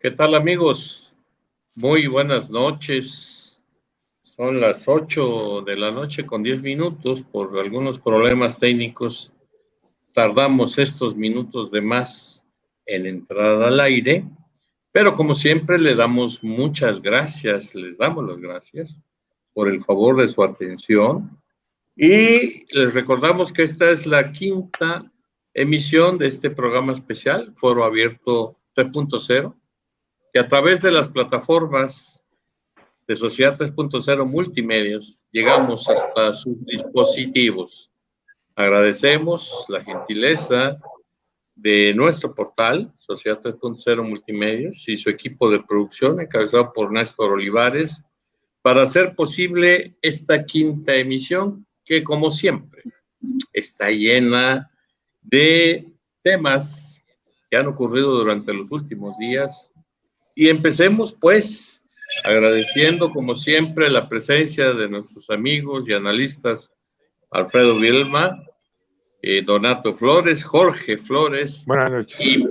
¿Qué tal, amigos? Muy buenas noches. Son las 8 de la noche con 10 minutos. Por algunos problemas técnicos, tardamos estos minutos de más en entrar al aire, pero como siempre les damos las gracias por el favor de su atención y les recordamos que esta es la quinta emisión de este programa especial, Foro Abierto 3.0, que a través de las plataformas de Sociedad 3.0 Multimedias llegamos hasta sus dispositivos. Agradecemos la gentileza de nuestro portal, Sociedad 3.0 Multimedias, y su equipo de producción, encabezado por Néstor Olivares, para hacer posible esta quinta emisión, que como siempre está llena de temas que han ocurrido durante los últimos días. Y empecemos, pues, agradeciendo, como siempre, la presencia de nuestros amigos y analistas Alfredo Vilma, Donato Flores, Jorge Flores y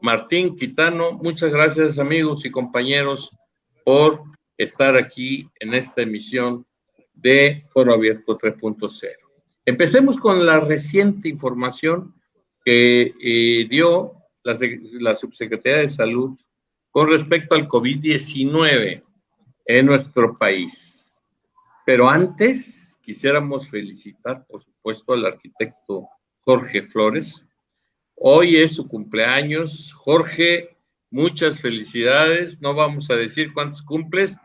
Martín Quitano. Muchas gracias, amigos y compañeros, por estar aquí en esta emisión de Foro Abierto 3.0. Empecemos con la reciente información que dio la Subsecretaría de Salud con respecto al COVID-19 en nuestro país. Pero antes quisiéramos felicitar, por supuesto, al arquitecto Jorge Flores. Hoy es su cumpleaños. Jorge, muchas felicidades. No vamos a decir cuántos cumples,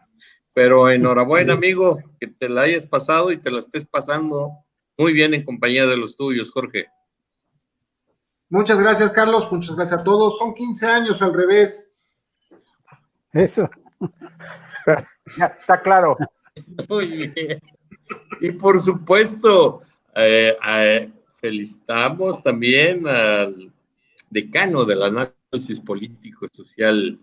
pero enhorabuena, amigo, que te la hayas pasado y te la estés pasando muy bien en compañía de los tuyos, Jorge. Muchas gracias, Carlos. Muchas gracias a todos. Son 15 años al revés. Eso. Ya, está claro. Muy bien. Y por supuesto, felicitamos también al decano del análisis político y social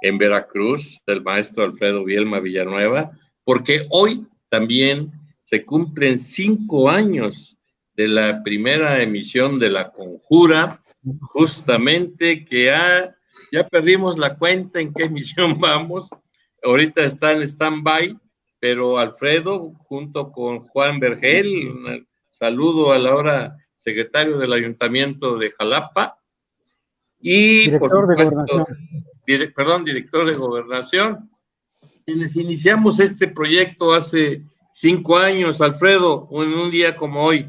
en Veracruz, el maestro Alfredo Vielma Villanueva, porque hoy también se cumplen 5 años de la primera emisión de La Conjura, justamente que ya perdimos la cuenta en qué emisión vamos. Ahorita está en stand-by, pero Alfredo, junto con Juan Vergel, un saludo al ahora secretario del Ayuntamiento de Jalapa, y director por supuesto, de Gobernación. Director de Gobernación, quienes iniciamos este proyecto hace 5 años, Alfredo, en un día como hoy.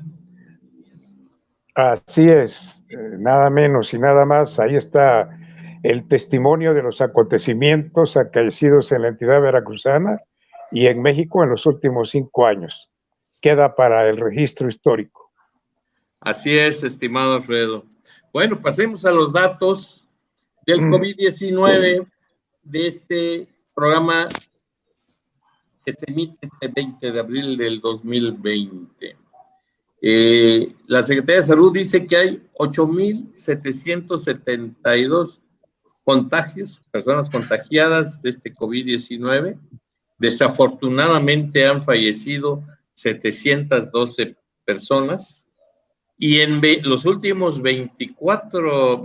Así es, nada menos y nada más. Ahí está el testimonio de los acontecimientos acaecidos en la entidad veracruzana y en México en los últimos 5 años. Queda para el registro histórico. Así es, estimado Alfredo. Bueno, pasemos a los datos del COVID-19 de este programa que se emite este 20 de abril del 2020. La Secretaría de Salud dice que hay 8,772 contagios, personas contagiadas de este COVID-19. Desafortunadamente han fallecido 712 personas. Y en las últimas 24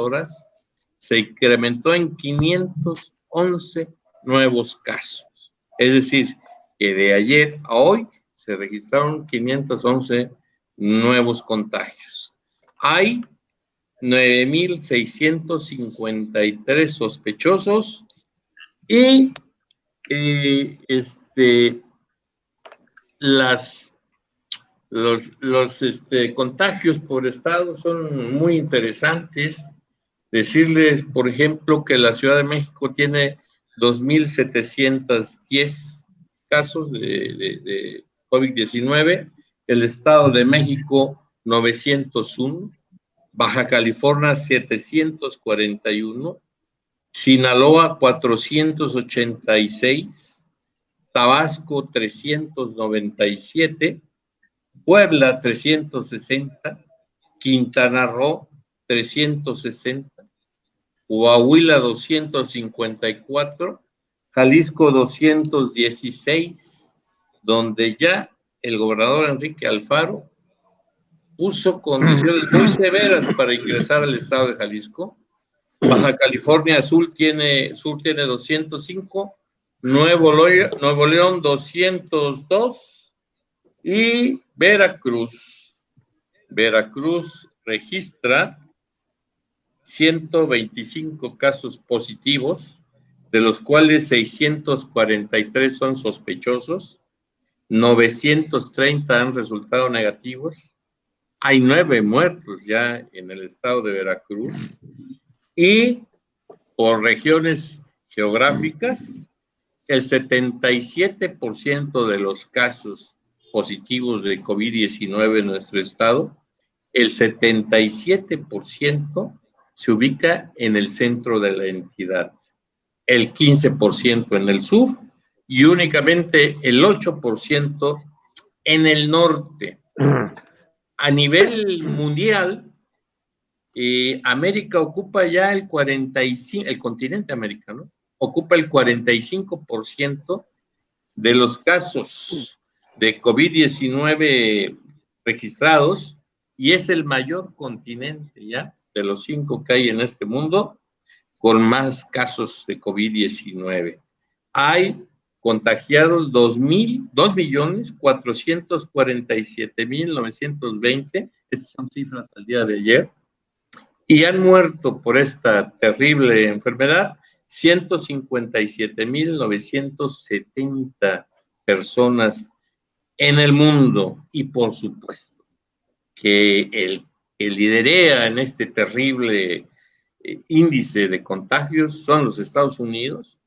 horas se incrementó en 511 nuevos casos. Es decir, que de ayer a hoy se registraron 511 nuevos contagios. Hay 9,653 sospechosos y los contagios por estado son muy interesantes. Decirles, por ejemplo, que la Ciudad de México tiene 2,710 casos de COVID-19, el Estado de México 901, Baja California 741, Sinaloa 486, Tabasco 397, Puebla 360, Quintana Roo 360, Coahuila 254, Jalisco 216, donde ya el gobernador Enrique Alfaro puso condiciones muy severas para ingresar al estado de Jalisco, Baja California Sur tiene 205, Nuevo León 202 y Veracruz registra 125 casos positivos, de los cuales 643 son sospechosos, 930 han resultado negativos, hay 9 muertos ya en el estado de Veracruz, y por regiones geográficas, el 77% de los casos positivos de COVID-19 en nuestro estado, el 77% se ubica en el centro de la entidad, el 15% en el sur y únicamente el 8% en el norte. A nivel mundial, América ocupa ya el continente americano ocupa el 45% de los casos de COVID-19 registrados y es el mayor continente ya de los 5 que hay en este mundo con más casos de COVID-19. Hay contagiados 2.447.920, esas son cifras al día de ayer, y han muerto por esta terrible enfermedad 157.970 personas en el mundo. Y por supuesto que el que lidera en este terrible índice de contagios son los Estados Unidos,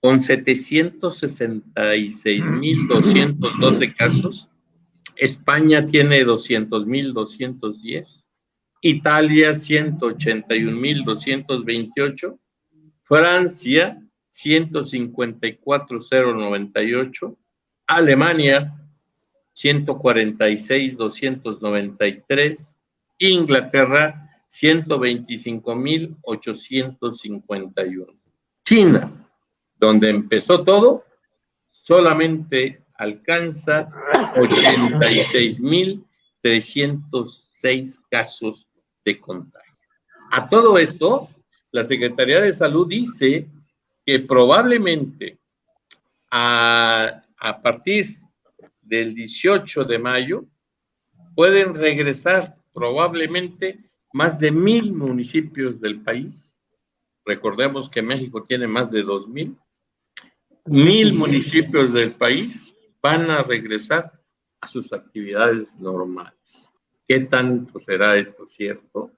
con 766.212 casos. España tiene 200.210, Italia 181.228, Francia 154.098, Alemania 146.293, Inglaterra 125.851. China, donde empezó todo, solamente alcanza 86.306 casos de contagio. A todo esto, la Secretaría de Salud dice que probablemente a partir del 18 de mayo pueden regresar probablemente más de 1,000 municipios del país. Recordemos que México tiene más de 2,000. 1,000 municipios del país van a regresar a sus actividades normales. ¿Qué tanto será esto cierto?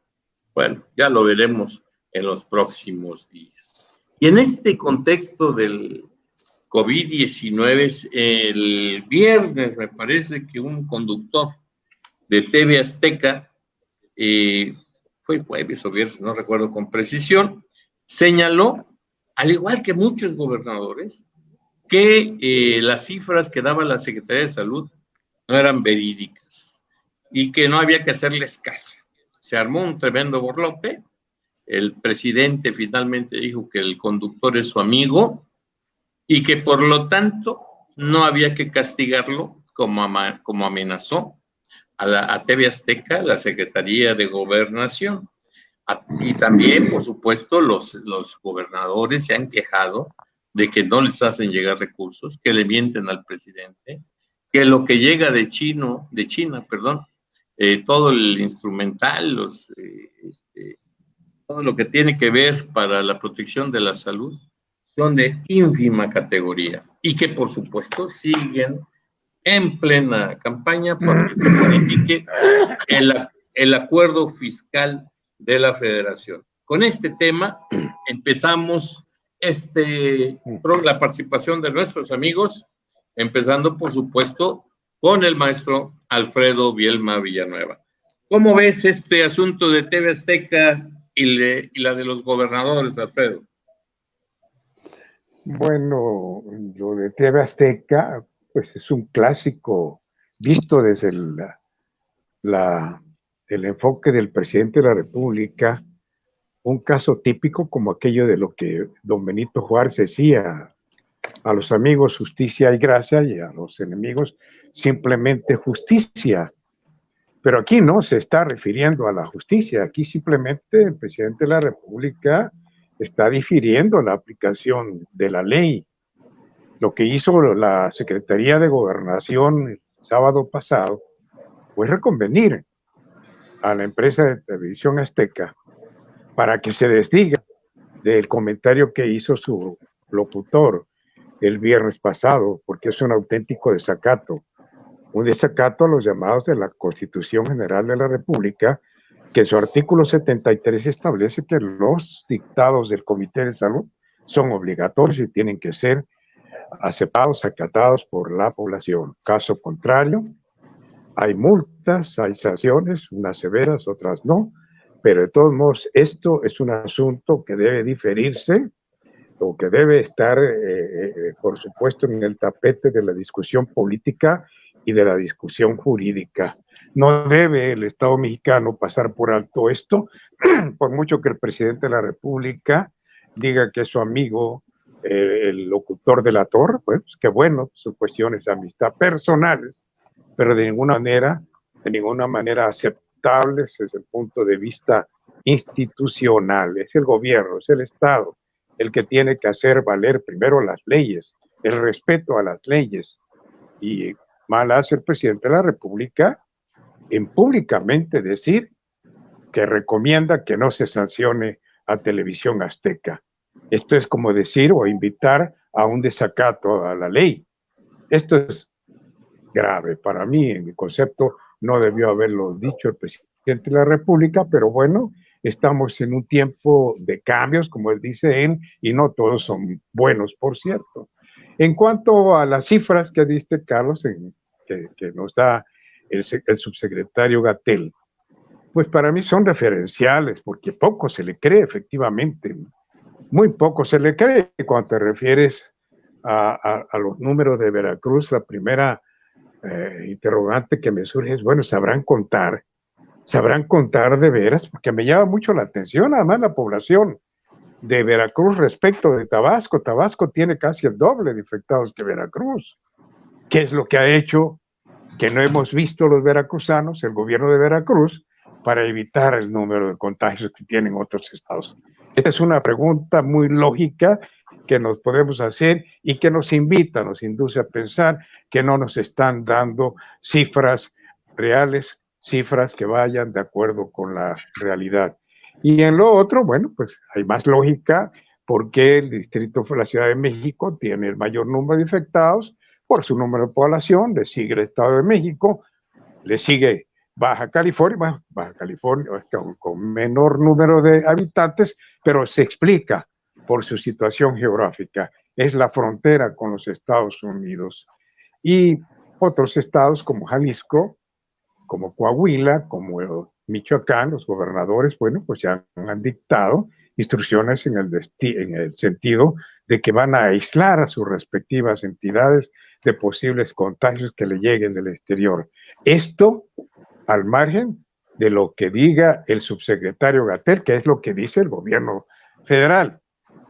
Bueno, ya lo veremos en los próximos días. Y en este contexto del COVID-19, el viernes me parece que un conductor de TV Azteca, fue jueves o viernes, no recuerdo con precisión, señaló, al igual que muchos gobernadores, que las cifras que daba la Secretaría de Salud no eran verídicas y que no había que hacerles caso. Se armó un tremendo borlote. El presidente finalmente dijo que el conductor es su amigo y que por lo tanto no había que castigarlo como amenazó a TV Azteca, la Secretaría de Gobernación. Y también, por supuesto, los gobernadores se han quejado de que no les hacen llegar recursos, que le mienten al presidente, que lo que llega de China, todo el instrumental, todo lo que tiene que ver para la protección de la salud, son de ínfima categoría y que, por supuesto, siguen en plena campaña para que se modifique el acuerdo fiscal de la Federación. Con este tema empezamos la participación de nuestros amigos, empezando, por supuesto, con el maestro Alfredo Bielma Villanueva. ¿Cómo ves este asunto de TV Azteca y la de los gobernadores, Alfredo? Bueno, lo de TV Azteca, pues es un clásico visto desde el enfoque del presidente de la República, un caso típico como aquello de lo que don Benito Juárez decía: a los amigos justicia y gracia y a los enemigos simplemente justicia. Pero aquí no se está refiriendo a la justicia, aquí simplemente el presidente de la República está difiriendo la aplicación de la ley. Lo que hizo la Secretaría de Gobernación el sábado pasado fue reconvenir a la empresa de televisión Azteca para que se desdiga del comentario que hizo su locutor el viernes pasado, porque es un auténtico desacato. Un desacato a los llamados de la Constitución General de la República, que en su artículo 73 establece que los dictados del Comité de Salud son obligatorios y tienen que ser aceptados, acatados por la población. Caso contrario, hay multas, hay sanciones, unas severas, otras no, pero de todos modos esto es un asunto que debe diferirse o que debe estar, por supuesto, en el tapete de la discusión política y de la discusión jurídica. No debe el Estado mexicano pasar por alto esto, por mucho que el presidente de la República diga que es su amigo, el locutor de la torre, pues que bueno, son cuestiones de amistad personales, pero de ninguna manera aceptables desde el punto de vista institucional. Es el gobierno, es el Estado el que tiene que hacer valer primero las leyes, el respeto a las leyes. Y mal hace el presidente de la República en públicamente decir que recomienda que no se sancione a Televisión Azteca. Esto es como decir o invitar a un desacato a la ley. Esto es grave. Para mí, en mi concepto, no debió haberlo dicho el presidente de la República, pero bueno, estamos en un tiempo de cambios, como él dice él, y no todos son buenos, por cierto. En cuanto a las cifras que diste, Carlos, que nos da el subsecretario Gatell, pues para mí son referenciales, porque poco se le cree, efectivamente. Muy poco se le cree. Cuando te refieres a los números de Veracruz, la primera interrogante que me surge es, bueno, ¿sabrán contar de veras? Porque me llama mucho la atención, además, la población de Veracruz respecto de Tabasco. Tabasco tiene casi el doble de infectados que Veracruz. ¿Qué es lo que ha hecho que no hemos visto los veracruzanos, el gobierno de Veracruz, para evitar el número de contagios que tienen otros estados? Esta es una pregunta muy lógica que nos podemos hacer y que nos induce a pensar que no nos están dando cifras reales, cifras que vayan de acuerdo con la realidad. Y en lo otro, bueno, pues hay más lógica porque el distrito de la Ciudad de México tiene el mayor número de infectados por su número de población, le sigue el Estado de México, le sigue Baja California con menor número de habitantes, pero se explica por su situación geográfica. Es la frontera con los Estados Unidos. Y otros estados como Jalisco, como Coahuila, como Michoacán, los gobernadores, bueno, pues ya han dictado instrucciones en el sentido de que van a aislar a sus respectivas entidades de posibles contagios que le lleguen del exterior. Esto al margen de lo que diga el subsecretario Gatell, que es lo que dice el gobierno federal,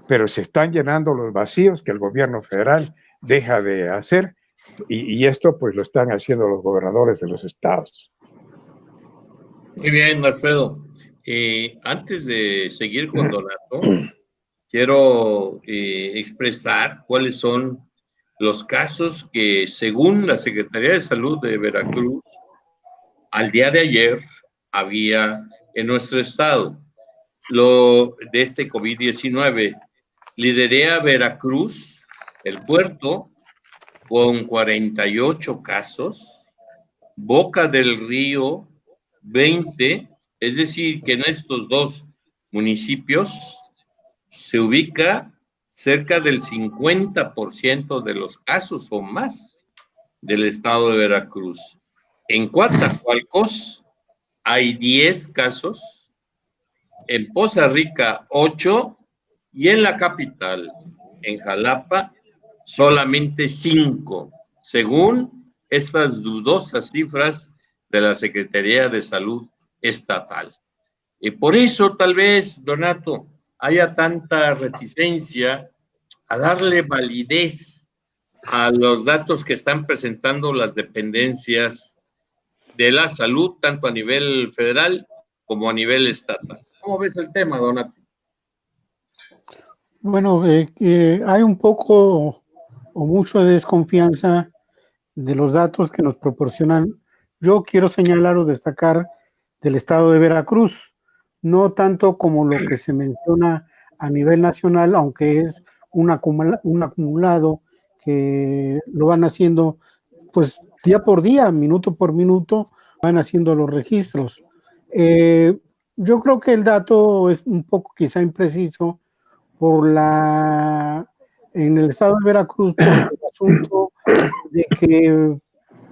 pero se están llenando los vacíos que el gobierno federal deja de hacer, y esto pues lo están haciendo los gobernadores de los estados. Muy bien, Alfredo. Antes de seguir con Donato, quiero expresar cuáles son los casos que, según la Secretaría de Salud de Veracruz, al día de ayer había en nuestro estado. Lo de este COVID-19, lidera Veracruz, el puerto, con 48 casos, Boca del Río, 20, es decir, que en estos dos municipios se ubica cerca del 50% de los casos o más del estado de Veracruz. En Coatzacoalcos hay 10 casos, en Poza Rica 8 y en la capital, en Jalapa, solamente 5, según estas dudosas cifras de la Secretaría de Salud Estatal. Y por eso tal vez, Donato, haya tanta reticencia a darle validez a los datos que están presentando las dependencias de la salud, tanto a nivel federal como a nivel estatal. ¿Cómo ves el tema, Donato? Bueno, hay un poco o mucho de desconfianza de los datos que nos proporcionan. Yo quiero señalar o destacar del estado de Veracruz, no tanto como lo que se menciona a nivel nacional, aunque es un acumulado que lo van haciendo pues día por día, minuto por minuto, van haciendo los registros. Yo creo que el dato es un poco quizá impreciso en el estado de Veracruz, por el asunto de que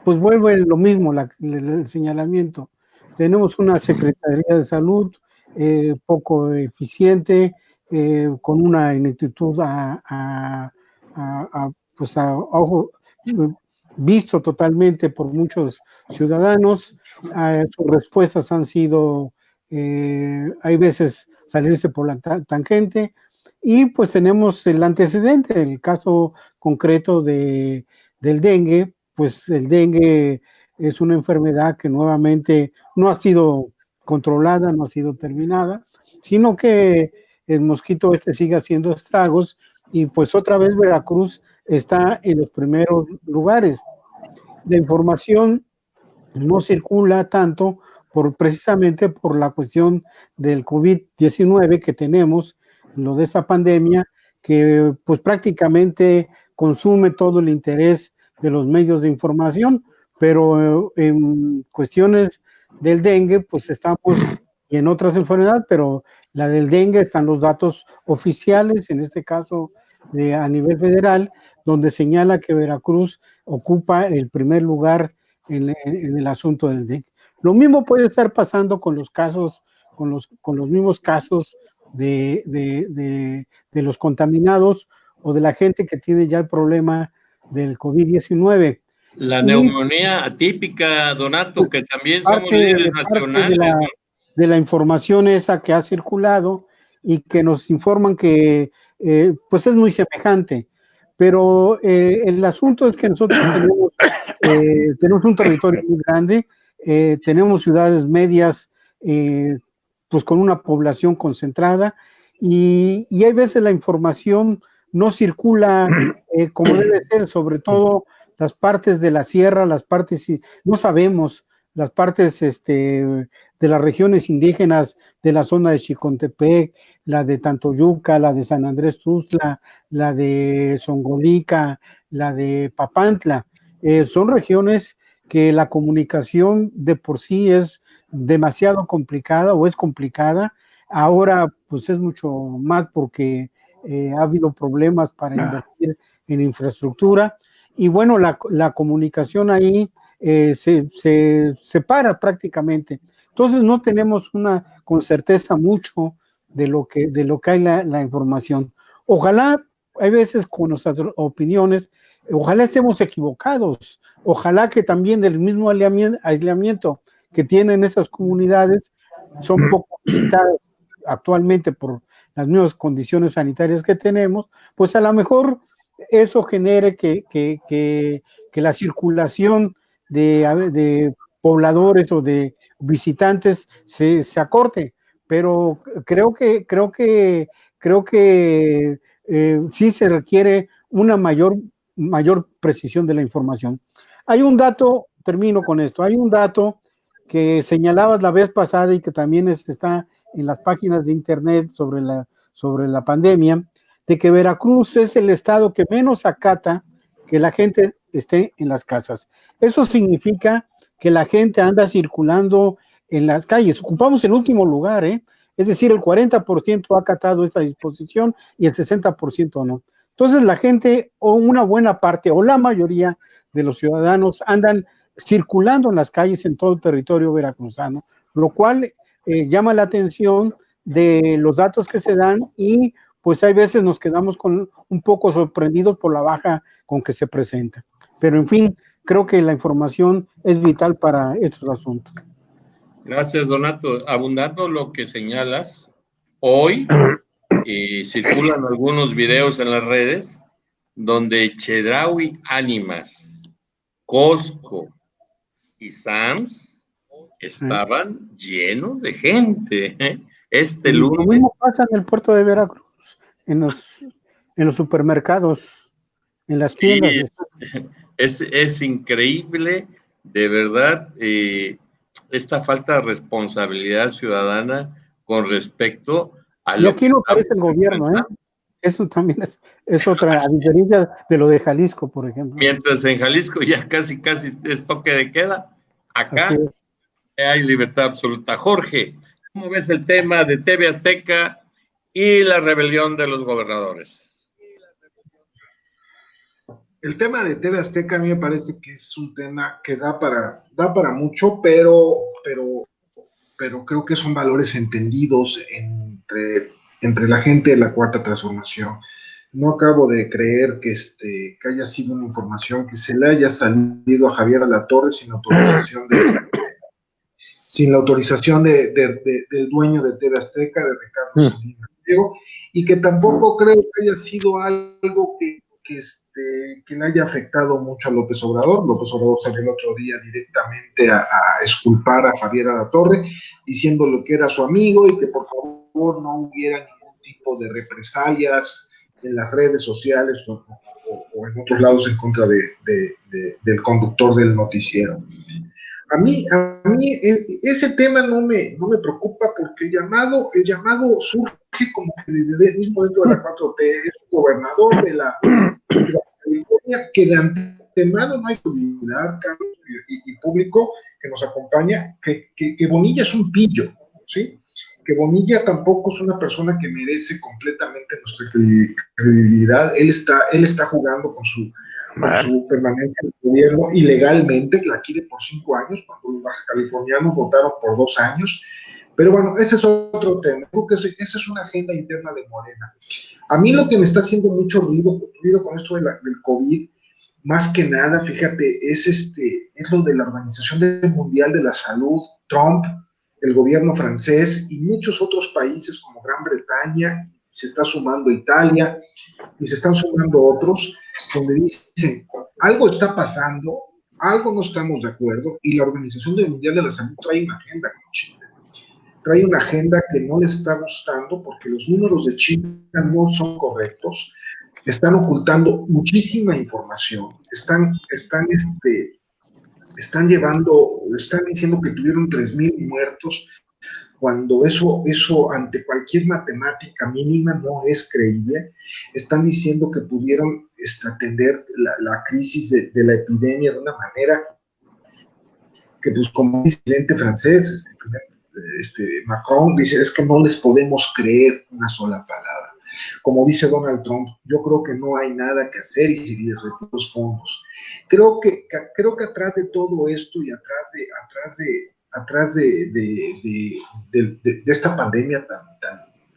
pues vuelve lo mismo el señalamiento. Tenemos una Secretaría de Salud poco eficiente, con una ineptitud pues a ojo visto totalmente por muchos ciudadanos. Sus respuestas han sido, hay veces salirse por la tangente, y pues tenemos el antecedente, el caso concreto del dengue. Pues el dengue es una enfermedad que nuevamente no ha sido controlada, no ha sido terminada, sino que el mosquito sigue haciendo estragos, y pues otra vez Veracruz está en los primeros lugares. La información no circula tanto precisamente por la cuestión del COVID-19 que tenemos, lo de esta pandemia, que pues prácticamente consume todo el interés de los medios de información, pero en cuestiones del dengue, pues estamos, y en otras enfermedades, pero la del dengue están los datos oficiales, en este caso a nivel federal, donde señala que Veracruz ocupa el primer lugar en el asunto del dengue. Lo mismo puede estar pasando con los casos, con los mismos casos de los contaminados o de la gente que tiene ya el problema del COVID-19. La neumonía atípica, Donato, que también somos líderes nacionales. De la información esa que ha circulado y que nos informan que pues es muy semejante, pero el asunto es que nosotros tenemos un territorio muy grande, tenemos ciudades medias, pues con una población concentrada, y hay veces la información no circula como debe ser, sobre todo las partes de la sierra, las partes, no sabemos, las partes de las regiones indígenas de la zona de Xicontepec, la de Tantoyuca, la de San Andrés Tuxtla, la de Zongolica, la de Papantla. Son regiones que la comunicación de por sí es demasiado complicada o es complicada. Ahora pues es mucho más porque ha habido problemas para invertir en infraestructura, y bueno, la comunicación ahí se separa prácticamente. Entonces no tenemos con certeza mucho de lo que hay la información. Ojalá, hay veces con nuestras opiniones, ojalá estemos equivocados, ojalá que también del mismo aislamiento que tienen esas comunidades, son poco visitadas actualmente por las mismas condiciones sanitarias que tenemos, pues a lo mejor eso genere que la circulación de pobladores o de visitantes se acorte, pero creo que sí se requiere una mayor precisión de la información. Hay un dato, termino con esto, hay un dato que señalabas la vez pasada y que también está en las páginas de internet sobre la pandemia, de que Veracruz es el estado que menos acata que la gente esté en las casas. Eso significa que la gente anda circulando en las calles. Ocupamos el último lugar, es decir, el 40% ha acatado esta disposición y el 60% no. Entonces la gente, o una buena parte, o la mayoría de los ciudadanos andan circulando en las calles en todo el territorio veracruzano, lo cual llama la atención de los datos que se dan, y pues hay veces nos quedamos un poco sorprendidos por la baja con que se presenta. Pero en fin, creo que la información es vital para estos asuntos. Gracias, Donato. Abundando lo que señalas, hoy circulan algunos videos en las redes donde Chedraui Ánimas, Costco y Sam's estaban llenos de gente. Este Lo lunes. mismo pasa en el puerto de Veracruz, en los supermercados, en las tiendas. Es increíble, de verdad, esta falta de responsabilidad ciudadana con respecto a Y lo aquí que no estamos aparece el gobierno, ¿eh? enfrentando. Eso también es otra, a diferencia de lo de Jalisco, por ejemplo. Mientras en Jalisco ya casi es toque de queda, acá hay libertad absoluta. Jorge, ¿cómo ves el tema de TV Azteca y la rebelión de los gobernadores? El tema de TV Azteca a mí me parece que es un tema que da para mucho, pero creo que son valores entendidos entre la gente de la Cuarta Transformación. No acabo de creer que haya sido una información que se le haya salido a Javier Alatorre sin la autorización del dueño de TV Azteca, de Ricardo Salinas Pliego, y que tampoco creo que haya sido algo que le haya afectado mucho a López Obrador. López Obrador salió el otro día directamente a exculpar a Javier Alatorre, diciéndole que era su amigo y que por favor no hubiera ningún tipo de represalias en las redes sociales o en otros lados en contra del conductor del noticiero. A mí ese tema no me preocupa, porque el llamado surge como que desde el mismo dentro de la 4T, es un gobernador de la California, que de antemano no hay que olvidar, Carlos y público que nos acompaña, que Bonilla es un pillo, ¿sí? Que Bonilla tampoco es una persona que merece completamente nuestra credibilidad. Él está jugando con su permanencia en el gobierno ilegalmente, la quiere por 5 años, cuando los bajacalifornianos votaron por 2 años. Pero bueno, ese es otro tema. Creo que esa es una agenda interna de Morena. A mí lo que me está haciendo mucho ruido con esto del COVID, más que nada, fíjate, es lo de la Organización Mundial de la Salud, Trump, el gobierno francés y muchos otros países como Gran Bretaña, se está sumando Italia y se están sumando otros, donde dicen, algo está pasando, algo no estamos de acuerdo, y la Organización Mundial de la Salud trae una agenda con China. Trae una agenda que no le está gustando porque los números de China no son correctos, están ocultando muchísima información, están diciendo que tuvieron 3,000 muertos, cuando eso ante cualquier matemática mínima no es creíble. Están diciendo que pudieron atender la crisis de la epidemia de una manera que, pues, como el presidente francés, Macron, dice, es que no les podemos creer una sola palabra. Como dice Donald Trump, yo creo que no hay nada que hacer y se les retiran los fondos. Creo que atrás de todo esto y atrás de esta pandemia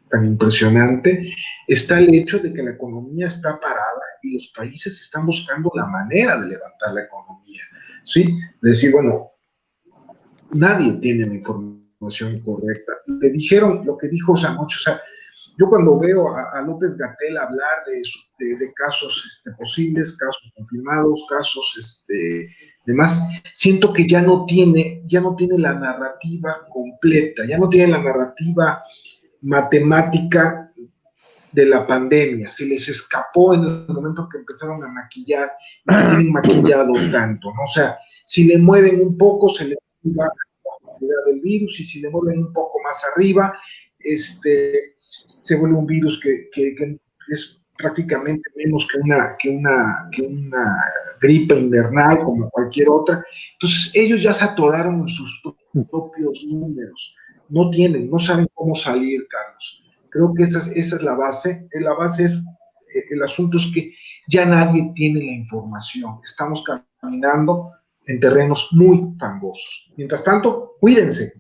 tan impresionante, está el hecho de que la economía está parada y los países están buscando la manera de levantar la economía, ¿sí? De decir, bueno, nadie tiene la información correcta. Lo que dijo Sanocho, o sea, yo cuando veo a López-Gatell hablar de casos posibles, casos confirmados, casos demás, siento que ya no tiene la narrativa completa, ya no tiene la narrativa matemática de la pandemia. Se les escapó en el momento que empezaron a maquillar, y que tienen maquillado tanto, ¿no? O sea, si le mueven un poco, se les va la probabilidad del virus, y si le mueven un poco más arriba, se vuelve un virus que es prácticamente menos que una gripe invernal como cualquier otra. Entonces ellos ya se atoraron en sus propios números, no saben cómo salir, Carlos. Creo que esa es la base. La base es, el asunto es que ya nadie tiene la información, estamos caminando en terrenos muy fangosos. Mientras tanto, cuídense.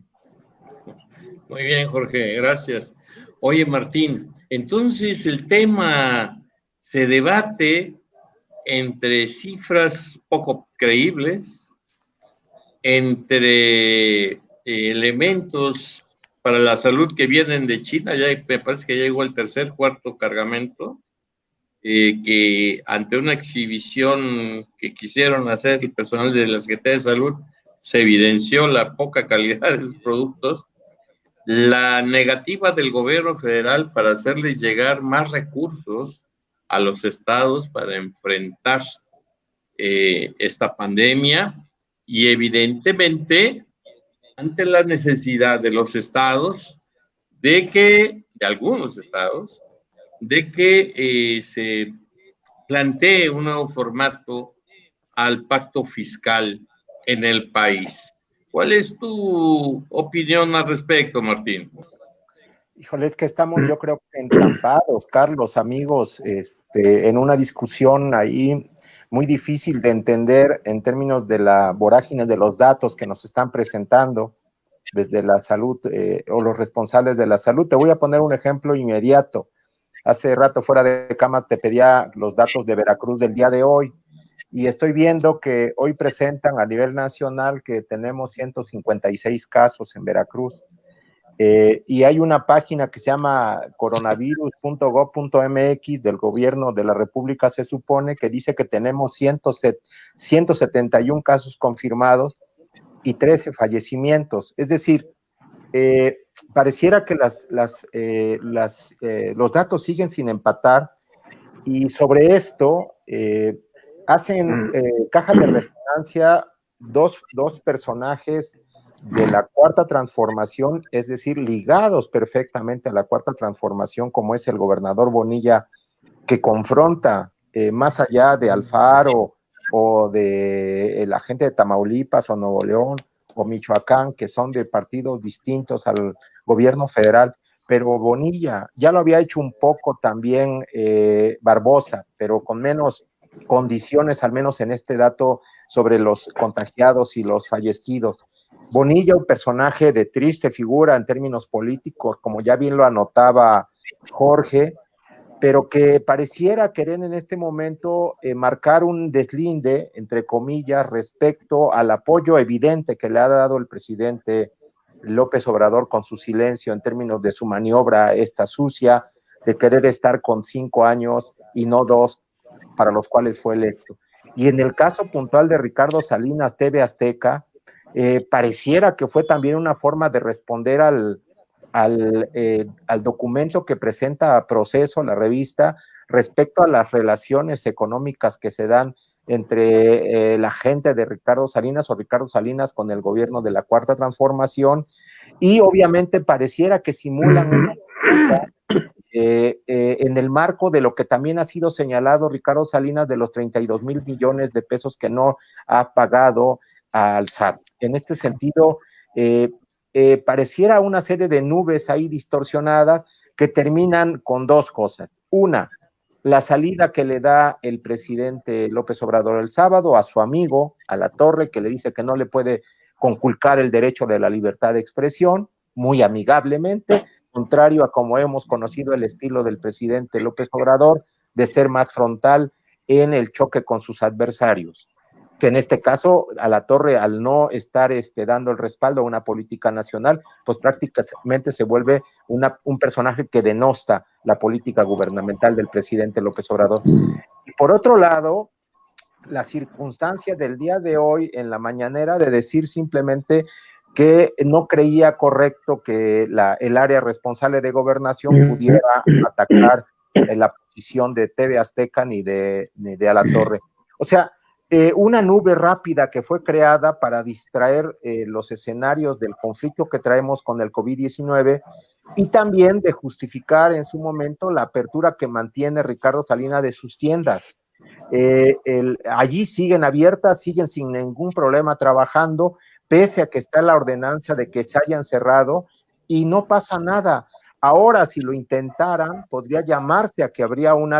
Muy bien, Jorge, gracias. Oye, Martín, entonces el tema se debate entre cifras poco creíbles, entre elementos para la salud que vienen de China, ya me parece que ya llegó el tercer, cuarto cargamento, que ante una exhibición que quisieron hacer el personal de la Secretaría de Salud, se evidenció la poca calidad de sus productos, la negativa del gobierno federal para hacerles llegar más recursos a los estados para enfrentar esta pandemia, y evidentemente ante la necesidad de los estados, de algunos estados, de que se plantee un nuevo formato al pacto fiscal en el país. ¿Cuál es tu opinión al respecto, Martín? Híjole, es que estamos, yo creo que entrampados, Carlos, amigos, en una discusión ahí muy difícil de entender en términos de la vorágine de los datos que nos están presentando desde la salud o los responsables de la salud. Te voy a poner un ejemplo inmediato. Hace rato fuera de cama te pedía los datos de Veracruz del día de hoy, y estoy viendo que hoy presentan a nivel nacional que tenemos 156 casos en Veracruz. Y hay una página que se llama coronavirus.gov.mx del gobierno de la República, se supone, que dice que tenemos 171 casos confirmados y 13 fallecimientos. Es decir, pareciera que los datos siguen sin empatar, y sobre esto hacen caja de resonancia dos personajes de la Cuarta Transformación, es decir, ligados perfectamente a la Cuarta Transformación, como es el gobernador Bonilla, que confronta más allá de Alfaro o de la gente de Tamaulipas o Nuevo León o Michoacán, que son de partidos distintos al gobierno federal, pero Bonilla ya lo había hecho un poco también Barbosa, pero con menos condiciones, al menos en este dato sobre los contagiados y los fallecidos. Bonilla, un personaje de triste figura en términos políticos, como ya bien lo anotaba Jorge, pero que pareciera querer en este momento marcar un deslinde, entre comillas, respecto al apoyo evidente que le ha dado el presidente López Obrador con su silencio en términos de su maniobra esta sucia, de querer estar con 5 años y no 2 para los cuales fue electo. Y en el caso puntual de Ricardo Salinas, TV Azteca, pareciera que fue también una forma de responder al documento que presenta Proceso, la revista, respecto a las relaciones económicas que se dan entre la gente de Ricardo Salinas o Ricardo Salinas con el gobierno de la Cuarta Transformación, y obviamente pareciera que simulan una en el marco de lo que también ha sido señalado Ricardo Salinas, de los 32 mil millones de pesos que no ha pagado al SAT. En este sentido, pareciera una serie de nubes ahí distorsionadas que terminan con dos cosas. Una, la salida que le da el presidente López Obrador el sábado a su amigo, a La Torre, que le dice que no le puede conculcar el derecho de la libertad de expresión, muy amigablemente, contrario a como hemos conocido el estilo del presidente López Obrador, de ser más frontal en el choque con sus adversarios, que en este caso a La Torre, al no estar dando el respaldo a una política nacional, pues prácticamente se vuelve un personaje que denosta la política gubernamental del presidente López Obrador. Y por otro lado, la circunstancia del día de hoy en la mañanera de decir simplemente que no creía correcto que el área responsable de gobernación pudiera atacar la posición de TV Azteca ni de A La Torre. O sea, una nube rápida que fue creada para distraer los escenarios del conflicto que traemos con el COVID-19, y también de justificar en su momento la apertura que mantiene Ricardo Salinas de sus tiendas. Allí siguen abiertas, siguen sin ningún problema trabajando, pese a que está la ordenanza de que se hayan cerrado, y no pasa nada. Ahora, si lo intentaran, podría llamarse a que habría un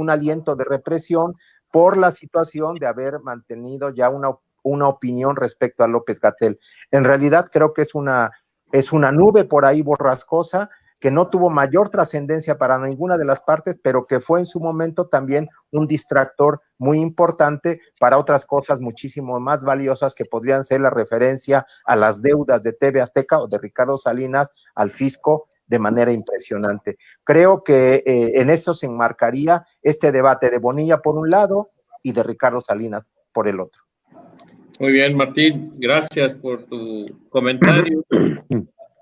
aliento de represión por la situación de haber mantenido ya una opinión respecto a López-Gatell. En realidad creo que es una nube por ahí borrascosa, que no tuvo mayor trascendencia para ninguna de las partes, pero que fue en su momento también un distractor muy importante para otras cosas muchísimo más valiosas, que podrían ser la referencia a las deudas de TV Azteca o de Ricardo Salinas al fisco de manera impresionante. Creo que en eso se enmarcaría este debate de Bonilla por un lado y de Ricardo Salinas por el otro. Muy bien, Martín, gracias por tu comentario.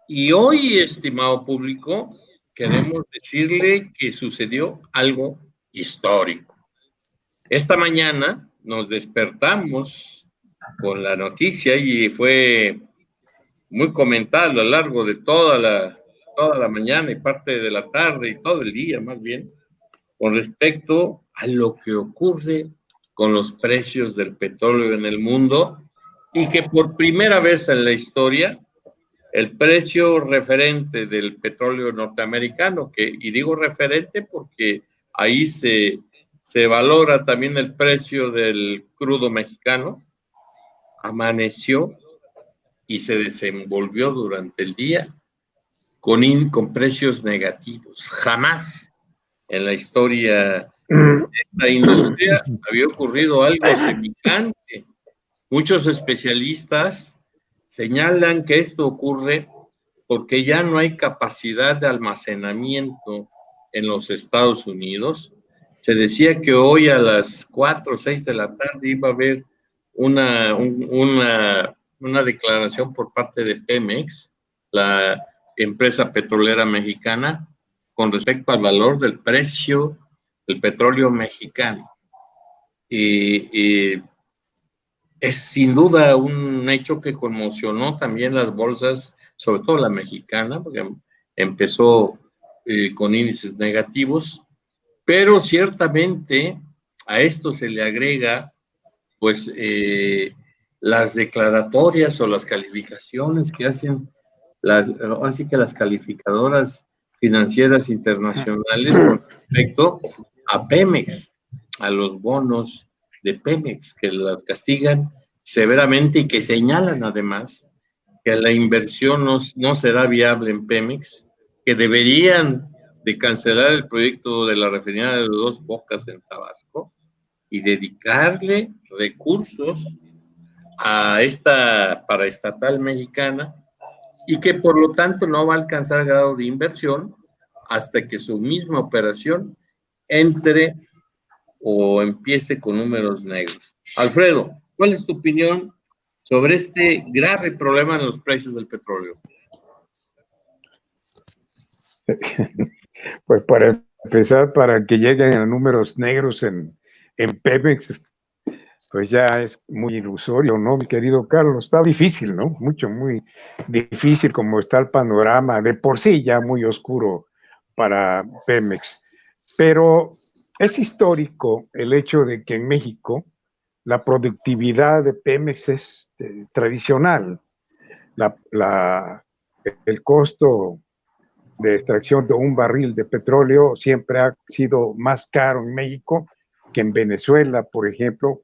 Y hoy, estimado público, queremos decirle que sucedió algo histórico. Esta mañana nos despertamos con la noticia y fue muy comentada a lo largo de toda la mañana y parte de la tarde y todo el día más bien, con respecto a lo que ocurre con los precios del petróleo en el mundo y que por primera vez en la historia el precio referente del petróleo norteamericano, y digo referente porque ahí se valora también el precio del crudo mexicano, amaneció y se desenvolvió durante el día con precios negativos. Jamás en la historia de esta industria había ocurrido algo semejante. Muchos especialistas señalan que esto ocurre porque ya no hay capacidad de almacenamiento en los Estados Unidos. Se decía que hoy a las 4 o 6 de la tarde iba a haber una declaración por parte de Pemex, la empresa petrolera mexicana, con respecto al valor del precio del petróleo mexicano. Es sin duda un hecho que conmocionó también las bolsas, sobre todo la mexicana, porque empezó con índices negativos, pero ciertamente a esto se le agrega pues las declaratorias o las calificaciones que hacen así que las calificadoras financieras internacionales con respecto a Pemex, a los bonos de Pemex, que las castigan severamente y que señalan además que la inversión no será viable en Pemex, que deberían de cancelar el proyecto de la refinería de Dos Bocas en Tabasco y dedicarle recursos a esta paraestatal mexicana y que por lo tanto no va a alcanzar grado de inversión hasta que su misma operación entre o empiece con números negros. Alfredo, ¿cuál es tu opinión sobre este grave problema en los precios del petróleo? Pues para empezar, para que lleguen a números negros en Pemex, pues ya es muy ilusorio, ¿no, mi querido Carlos? Está difícil, ¿no? Muy difícil como está el panorama, de por sí ya muy oscuro para Pemex. Pero es histórico el hecho de que en México la productividad de Pemex es tradicional. El costo de extracción de un barril de petróleo siempre ha sido más caro en México que en Venezuela, por ejemplo,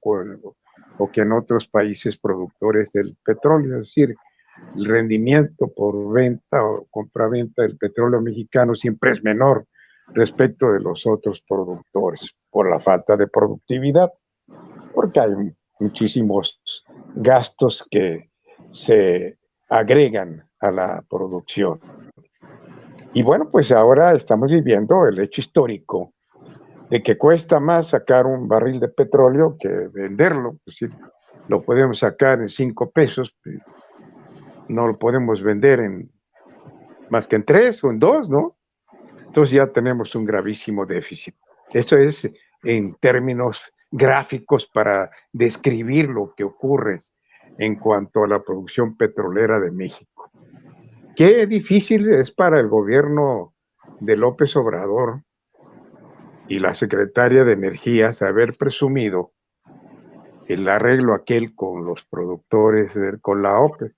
o que en otros países productores del petróleo. Es decir, el rendimiento por venta o compraventa del petróleo mexicano siempre es menor respecto de los otros productores por la falta de productividad, porque hay muchísimos gastos que se agregan a la producción. Y bueno, pues ahora estamos viviendo el hecho histórico de que cuesta más sacar un barril de petróleo que venderlo. Pues sí, lo podemos sacar en 5 pesos, no lo podemos vender en más que en 3 o en 2, ¿no? Entonces ya tenemos un gravísimo déficit. Esto es en términos gráficos para describir lo que ocurre en cuanto a la producción petrolera de México. Qué difícil es para el gobierno de López Obrador y la secretaria de Energía haber presumido el arreglo aquel con los productores, con la OPEP,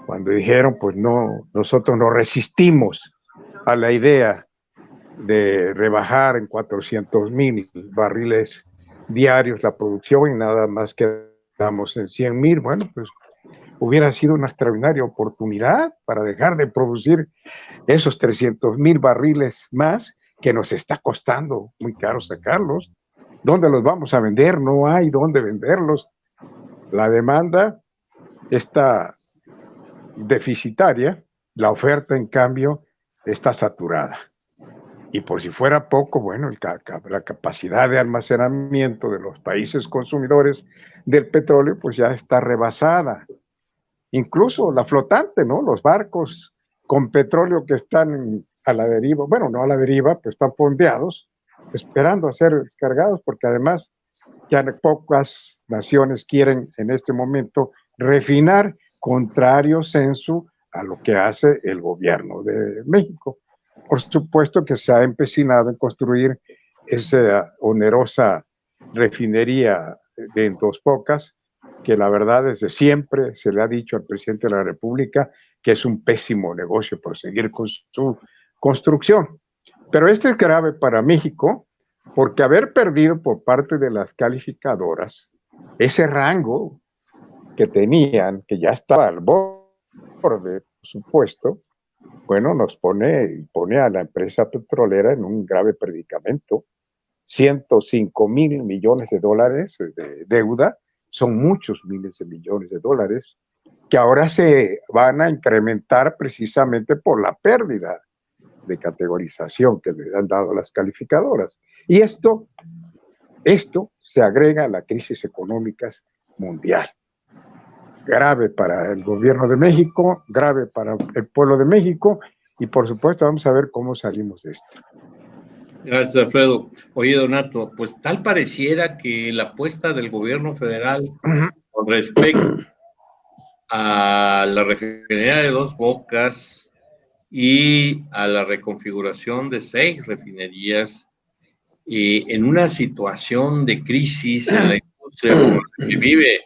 cuando dijeron, pues no, nosotros nos resistimos a la idea de rebajar en 400,000 barriles diarios la producción y nada más quedamos en 100,000. Bueno, pues hubiera sido una extraordinaria oportunidad para dejar de producir esos 300,000 barriles más que nos está costando muy caro sacarlos. ¿Dónde los vamos a vender? No hay dónde venderlos. La demanda está deficitaria, la oferta, en cambio, está saturada. Y por si fuera poco, bueno, la capacidad de almacenamiento de los países consumidores del petróleo pues ya está rebasada. Incluso la flotante, ¿no? Los barcos con petróleo que están a la deriva, bueno, no a la deriva, pues están fondeados, esperando a ser descargados, porque además ya pocas naciones quieren en este momento refinar, contrario censo a lo que hace el gobierno de México. Por supuesto que se ha empecinado en construir esa onerosa refinería de Dos Bocas, que la verdad desde siempre se le ha dicho al presidente de la República que es un pésimo negocio proseguir con su construcción. Pero este es grave para México porque haber perdido por parte de las calificadoras ese rango que tenían, que ya estaba al borde, por supuesto, bueno, nos pone a la empresa petrolera en un grave predicamento. 105,000 millones de dólares de deuda, son muchos miles de millones de dólares, que ahora se van a incrementar precisamente por la pérdida de categorización que le han dado las calificadoras. Y esto se agrega a la crisis económica mundial. Grave para el gobierno de México, grave para el pueblo de México, y por supuesto vamos a ver cómo salimos de esto. Gracias, Alfredo. Oye, Donato, pues tal pareciera que la apuesta del gobierno federal con respecto a la refinería de Dos Bocas y a la reconfiguración de 6 refinerías en una situación de crisis en la industria como la que vive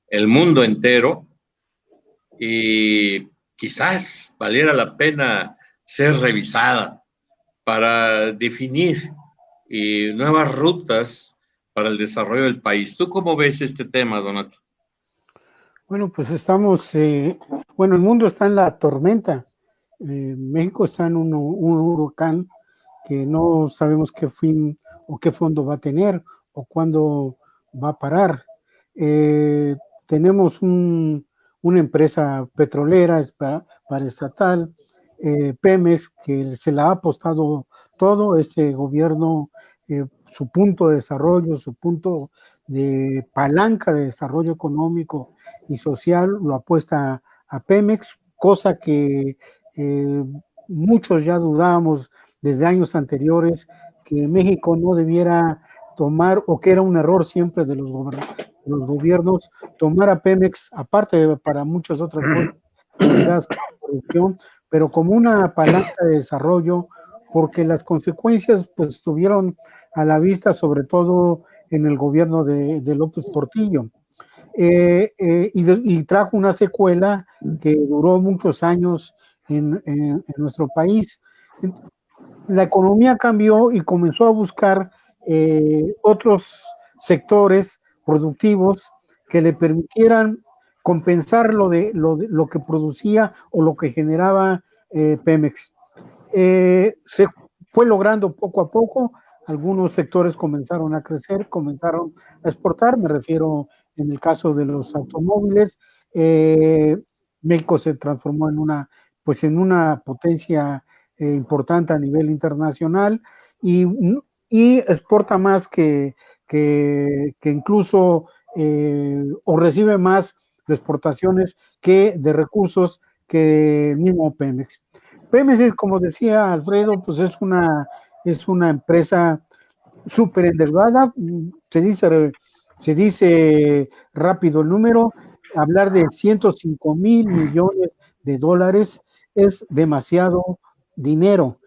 el mundo entero, quizás valiera la pena ser revisada para definir nuevas rutas para el desarrollo del país. ¿Tú cómo ves este tema, Donato? Bueno, pues estamos, bueno, el mundo está en la tormenta. México está en un huracán que no sabemos qué fin o qué fondo va a tener o cuándo va a parar. Tenemos una empresa petrolera paraestatal, Pemex, que se la ha apostado todo este gobierno, su punto de desarrollo, su punto de palanca de desarrollo económico y social lo apuesta a Pemex, cosa que muchos ya dudábamos desde años anteriores que México no debiera tomar, o que era un error siempre de los gobiernos, tomar a Pemex, aparte para muchas otras cosas, corrupción, pero como una palanca de desarrollo, porque las consecuencias pues estuvieron a la vista, sobre todo en el gobierno de López Portillo. Y trajo una secuela que duró muchos años en nuestro país. La economía cambió y comenzó a buscar otros sectores productivos que le permitieran compensar lo que producía o lo que generaba Pemex. Se fue logrando poco a poco, algunos sectores comenzaron a crecer, comenzaron a exportar, me refiero en el caso de los automóviles. México se transformó en una potencia importante a nivel internacional y exporta más que incluso o recibe más de exportaciones que de recursos que el mismo Pemex. Pemex es, como decía Alfredo, pues es una empresa súper endeudada, se dice rápido el número, hablar de 105,000 millones de dólares es demasiado dinero.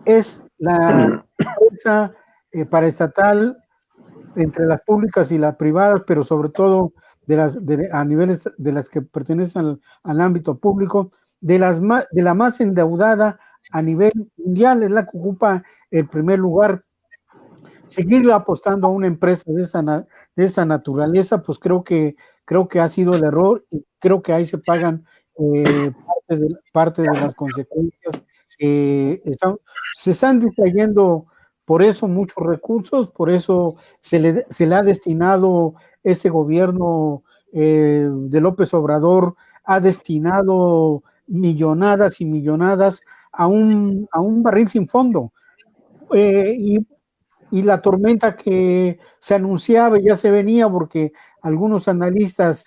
Es la empresa paraestatal entre las públicas y las privadas, pero sobre todo a niveles de las que pertenecen al ámbito público, de la más endeudada a nivel mundial, es la que ocupa el primer lugar. Seguirle apostando a una empresa de esta naturaleza, pues creo que ha sido el error, y creo que ahí se pagan parte de las consecuencias. Se están distrayendo por eso muchos recursos, por eso se le ha destinado este gobierno de López Obrador, ha destinado millonadas y millonadas a un barril sin fondo. y la tormenta que se anunciaba ya se venía porque algunos analistas,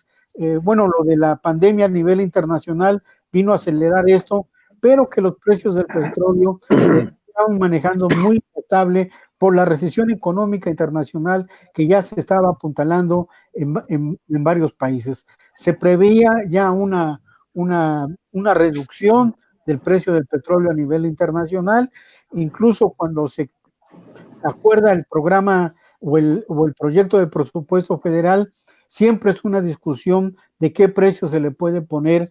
bueno, lo de la pandemia a nivel internacional vino a acelerar esto, pero que los precios del petróleo estaban manejando muy estable por la recesión económica internacional que ya se estaba apuntalando en varios países. Se preveía ya una reducción del precio del petróleo a nivel internacional, incluso cuando se acuerda el programa o el proyecto de presupuesto federal, siempre es una discusión de qué precio se le puede poner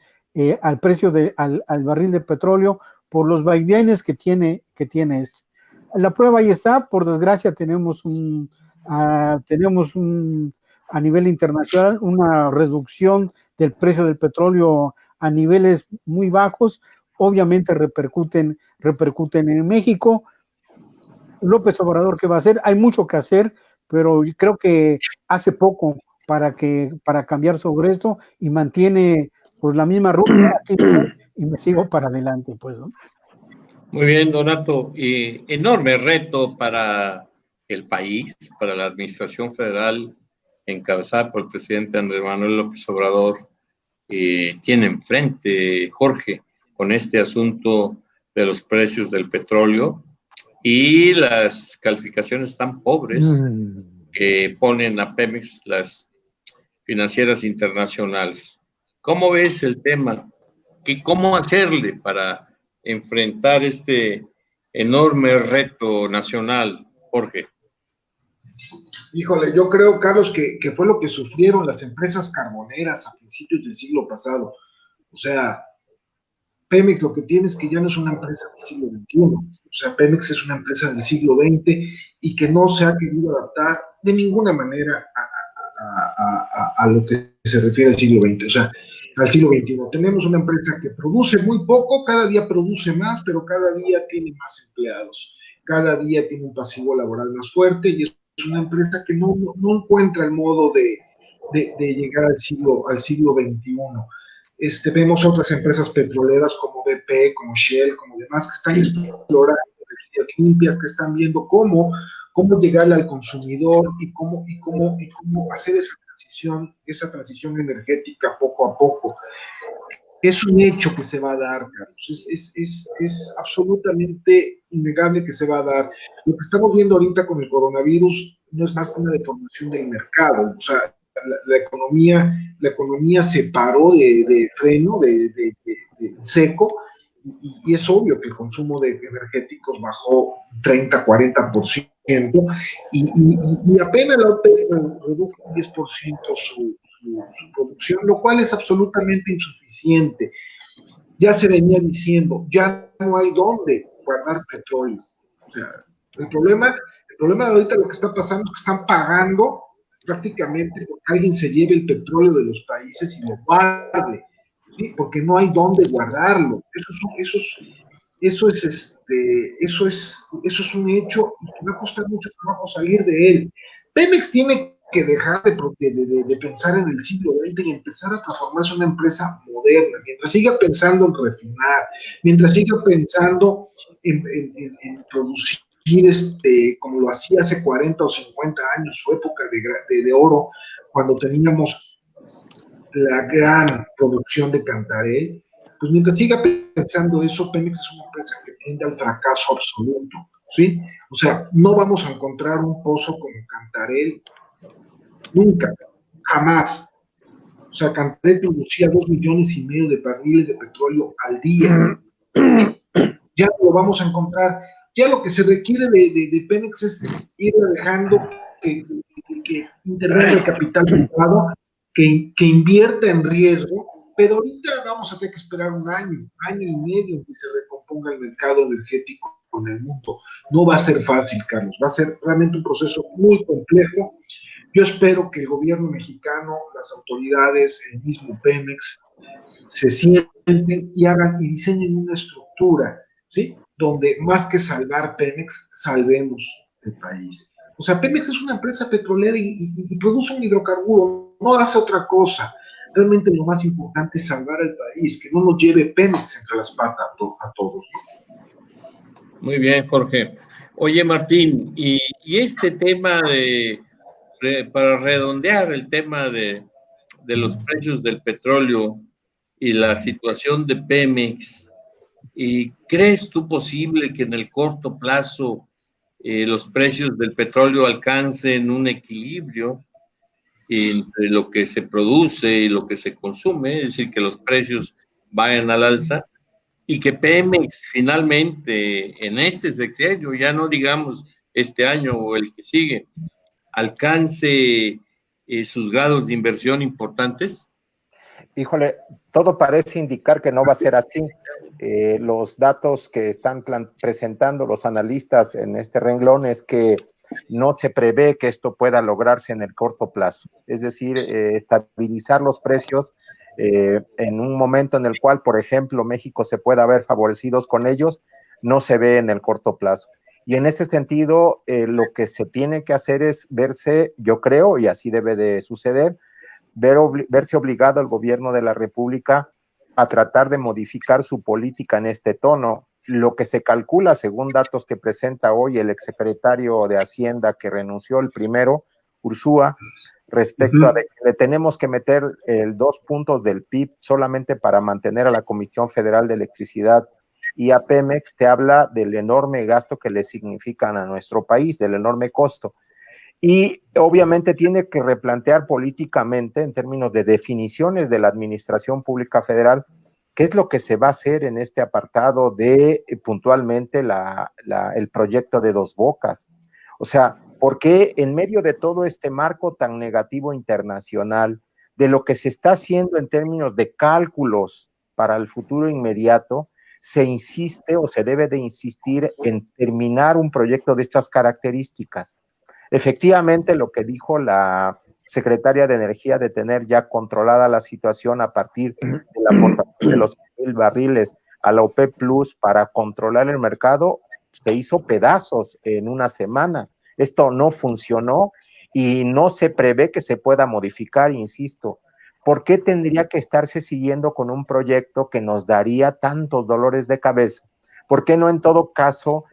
al precio al barril de petróleo por los vaivenes que tiene esto. La prueba ahí está, por desgracia tenemos a nivel internacional una reducción del precio del petróleo a niveles muy bajos, obviamente repercuten en México. López Obrador, ¿qué va a hacer? Hay mucho que hacer, pero creo que hace poco para cambiar sobre esto y mantiene pues la misma ruta y me sigo para adelante, pues, ¿no? Muy bien, Donato. Enorme reto para el país, para la administración federal encabezada por el presidente Andrés Manuel López Obrador. Tiene enfrente, Jorge, con este asunto de los precios del petróleo y las calificaciones tan pobres que ponen a Pemex las financieras internacionales. ¿Cómo ves el tema? ¿Cómo hacerle para enfrentar este enorme reto nacional, Jorge? Híjole, yo creo, Carlos, que fue lo que sufrieron las empresas carboneras a principios del siglo pasado. O sea, Pemex lo que tiene es que ya no es una empresa del siglo XXI. O sea, Pemex es una empresa del siglo XX y que no se ha querido adaptar de ninguna manera a lo que se refiere al siglo XX. O sea, al siglo XXI. Tenemos una empresa que produce muy poco, cada día produce más, pero cada día tiene más empleados. Cada día tiene un pasivo laboral más fuerte y es una empresa que no encuentra el modo de llegar al siglo XXI. Vemos otras empresas petroleras como BP, como Shell, como demás, que están explorando energías limpias, que están viendo cómo llegarle al consumidor y cómo hacer esa transición energética poco a poco. Es un hecho que se va a dar, Carlos. Es absolutamente innegable que se va a dar. Lo que estamos viendo ahorita con el coronavirus no es más que una deformación del mercado. O sea, la economía se paró de freno, de seco, y es obvio que el consumo de energéticos bajó 30-40%, y apenas la OPEP redujo un 10% su producción, lo cual es absolutamente insuficiente. Ya se venía diciendo, ya no hay dónde guardar petróleo. O sea, el problema de ahorita lo que está pasando es que están pagando prácticamente porque alguien se lleve el petróleo de los países y lo guarde, ¿sí? Porque no hay dónde guardarlo. Eso es un hecho y que va a costar mucho trabajo salir de él. Pemex tiene que dejar de pensar en el siglo XX y empezar a transformarse en una empresa moderna. Mientras siga pensando en refinar, mientras siga pensando en producir como lo hacía hace 40 o 50 años, su época de oro, cuando teníamos la gran producción de Cantarell, pues mientras siga pensando eso, Pemex es una empresa que tiende al fracaso absoluto, ¿sí? O sea, no vamos a encontrar un pozo como Cantarell nunca, jamás. O sea, Cantarell producía 2,5 millones de barriles de petróleo al día. Ya no lo vamos a encontrar. Ya lo que se requiere de Pemex es ir dejando que intervenga el capital privado, que invierta en riesgo, pero ahorita vamos a tener que esperar un año y medio en que se recomponga el mercado energético en el mundo. No va a ser fácil, Carlos, va a ser realmente un proceso muy complejo. Yo espero que el gobierno mexicano, las autoridades, el mismo Pemex, se sienten y diseñen una estructura, ¿sí? Donde más que salvar Pemex, salvemos el país. O sea, Pemex es una empresa petrolera y produce un hidrocarburo, no hace otra cosa. Realmente lo más importante es salvar al país, que no nos lleve Pemex entre las patas a todos. Muy bien, Jorge. Oye, Martín, y este tema para redondear el tema de los precios del petróleo y la situación de Pemex, ¿y crees tú posible que en el corto plazo los precios del petróleo alcancen un equilibrio entre lo que se produce y lo que se consume, es decir, que los precios vayan al alza y que Pemex finalmente en este sexenio, ya no digamos este año o el que sigue, alcance sus grados de inversión importantes? Híjole, todo parece indicar que no va a ser así. Los datos que están presentando los analistas en este renglón es que no se prevé que esto pueda lograrse en el corto plazo. Es decir, estabilizar los precios en un momento en el cual, por ejemplo, México se pueda ver favorecidos con ellos, no se ve en el corto plazo. Y en ese sentido, lo que se tiene que hacer es verse, yo creo, y así debe de suceder, verse obligado el gobierno de la República a tratar de modificar su política en este tono. Lo que se calcula, según datos que presenta hoy el exsecretario de Hacienda que renunció, el primero, Ursúa, respecto a de que le tenemos que meter el 2 puntos del PIB solamente para mantener a la Comisión Federal de Electricidad y a Pemex, te habla del enorme gasto que le significan a nuestro país, del enorme costo. Y obviamente tiene que replantear políticamente, en términos de definiciones de la Administración Pública Federal, qué es lo que se va a hacer en este apartado de puntualmente el proyecto de Dos Bocas. O sea, ¿por qué en medio de todo este marco tan negativo internacional, de lo que se está haciendo en términos de cálculos para el futuro inmediato, se insiste o se debe de insistir en terminar un proyecto de estas características? Efectivamente, lo que dijo la secretaria de Energía de tener ya controlada la situación a partir de la aportación de los 1,000 barriles a la OPEP Plus para controlar el mercado, se hizo pedazos en una semana. Esto no funcionó y no se prevé que se pueda modificar, insisto. ¿Por qué tendría que estarse siguiendo con un proyecto que nos daría tantos dolores de cabeza? ¿Por qué no en todo caso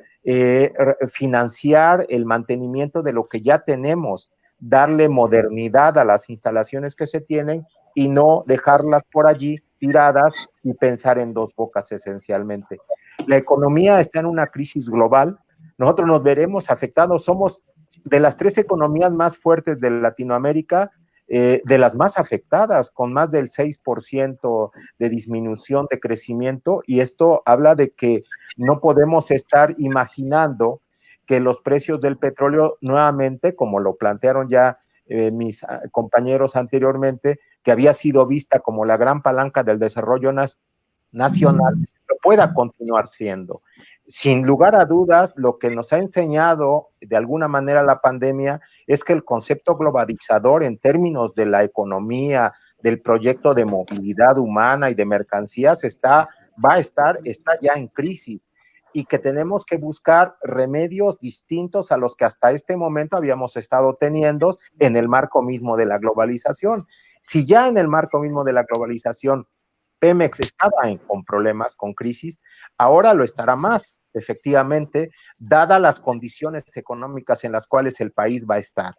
financiar el mantenimiento de lo que ya tenemos, darle modernidad a las instalaciones que se tienen y no dejarlas por allí tiradas y pensar en Dos Bocas esencialmente? La economía está en una crisis global, nosotros nos veremos afectados, somos de las 3 economías más fuertes de Latinoamérica, de las más afectadas, con más del 6% de disminución de crecimiento, y esto habla de que no podemos estar imaginando que los precios del petróleo nuevamente, como lo plantearon ya mis compañeros anteriormente, que había sido vista como la gran palanca del desarrollo nacional, lo pueda continuar siendo. Sin lugar a dudas, lo que nos ha enseñado de alguna manera la pandemia es que el concepto globalizador en términos de la economía, del proyecto de movilidad humana y de mercancías está ya en crisis y que tenemos que buscar remedios distintos a los que hasta este momento habíamos estado teniendo en el marco mismo de la globalización. Si ya en el marco mismo de la globalización Pemex estaba con problemas, con crisis, ahora lo estará más, efectivamente, dadas las condiciones económicas en las cuales el país va a estar.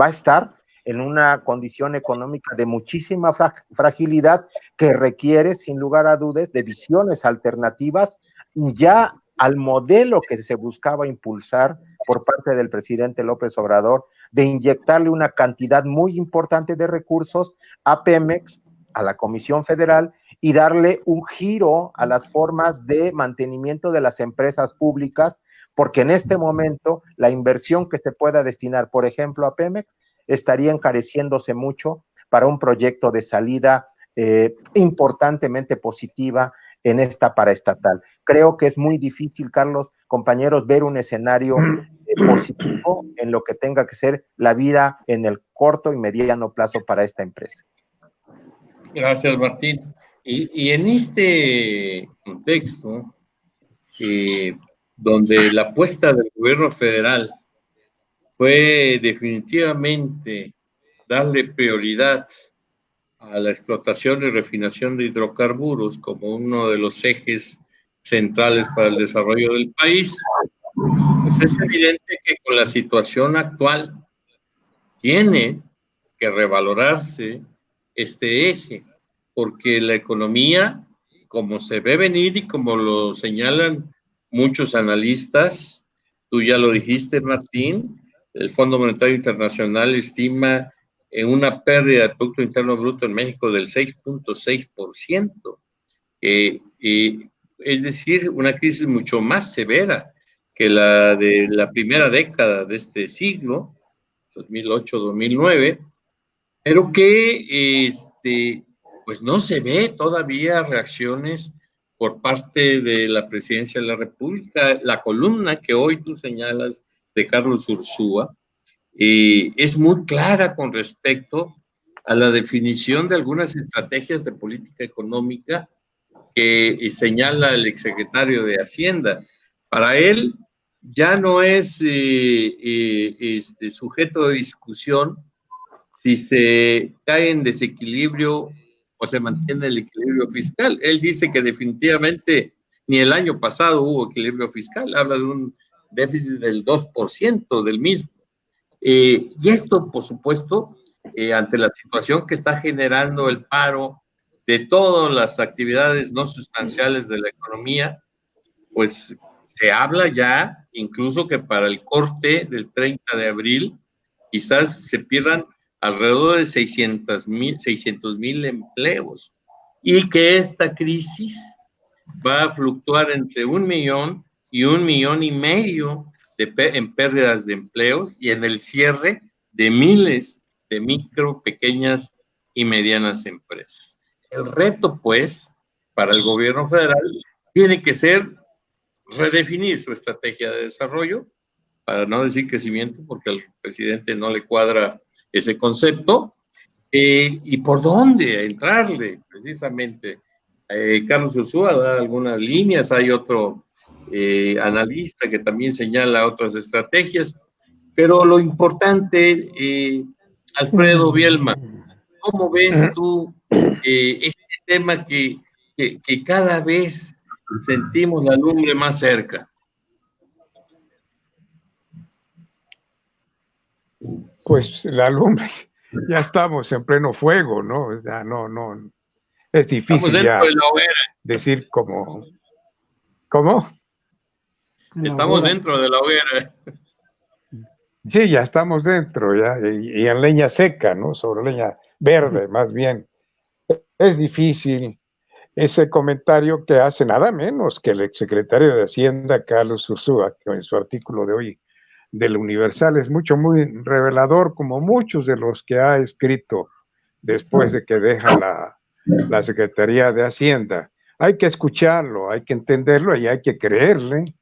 Va a estar en una condición económica de muchísima fragilidad que requiere, sin lugar a dudas, de visiones alternativas ya al modelo que se buscaba impulsar por parte del presidente López Obrador, de inyectarle una cantidad muy importante de recursos a Pemex, a la Comisión Federal, y darle un giro a las formas de mantenimiento de las empresas públicas, porque en este momento la inversión que se pueda destinar, por ejemplo, a Pemex, estaría encareciéndose mucho para un proyecto de salida importantemente positiva en esta paraestatal. Creo que es muy difícil, Carlos, compañeros, ver un escenario positivo en lo que tenga que ser la vida en el corto y mediano plazo para esta empresa. Gracias, Martín. Y en este contexto, donde la apuesta del gobierno federal fue definitivamente darle prioridad a la explotación y refinación de hidrocarburos como uno de los ejes centrales para el desarrollo del país, Pues es evidente que con la situación actual tiene que revalorarse este eje, porque la economía, como se ve venir y como lo señalan muchos analistas, tú ya lo dijiste, Martín, el Fondo Monetario Internacional estima en una pérdida del Producto Interno Bruto en México del 6.6%, es decir, una crisis mucho más severa que la de la primera década de este siglo, 2008-2009, pero que pues no se ve todavía reacciones por parte de la Presidencia de la República. La columna que hoy tú señalas de Carlos Ursúa es muy clara con respecto a la definición de algunas estrategias de política económica que señala el exsecretario de Hacienda. Para él ya no es sujeto de discusión si se cae en desequilibrio o se mantiene el equilibrio fiscal. Él dice que definitivamente ni el año pasado hubo equilibrio fiscal, habla de un déficit del 2% del mismo. Y esto, por supuesto, ante la situación que está generando el paro de todas las actividades no sustanciales de la economía, pues se habla ya incluso que para el corte del 30 de abril quizás se pierdan alrededor de 600,000 empleos y que esta crisis va a fluctuar entre 1,000,000 y 1,500,000 en pérdidas de empleos y en el cierre de miles de micro, pequeñas y medianas empresas. El reto, pues, para el gobierno federal tiene que ser redefinir su estrategia de desarrollo, para no decir crecimiento, porque al presidente no le cuadra ese concepto, y por dónde entrarle, precisamente. Carlos Ursúa da algunas líneas, hay otro analista que también señala otras estrategias, pero lo importante, Alfredo Bielma, ¿cómo ves tú este tema que cada vez sentimos la lumbre más cerca? Pues la lumbre, ya estamos en pleno fuego, ¿no? Ya no, es difícil ya de la hoguera. Decir ¿cómo? Estamos dentro de la hoguera. Sí, ya estamos dentro, ya, y en leña seca, ¿no? Sobre leña verde, más bien. Es difícil ese comentario que hace nada menos que el exsecretario de Hacienda, Carlos Ursúa, que en su artículo de hoy del Universal es muy revelador, como muchos de los que ha escrito después de que deja la Secretaría de Hacienda. Hay que escucharlo, hay que entenderlo y hay que creerle,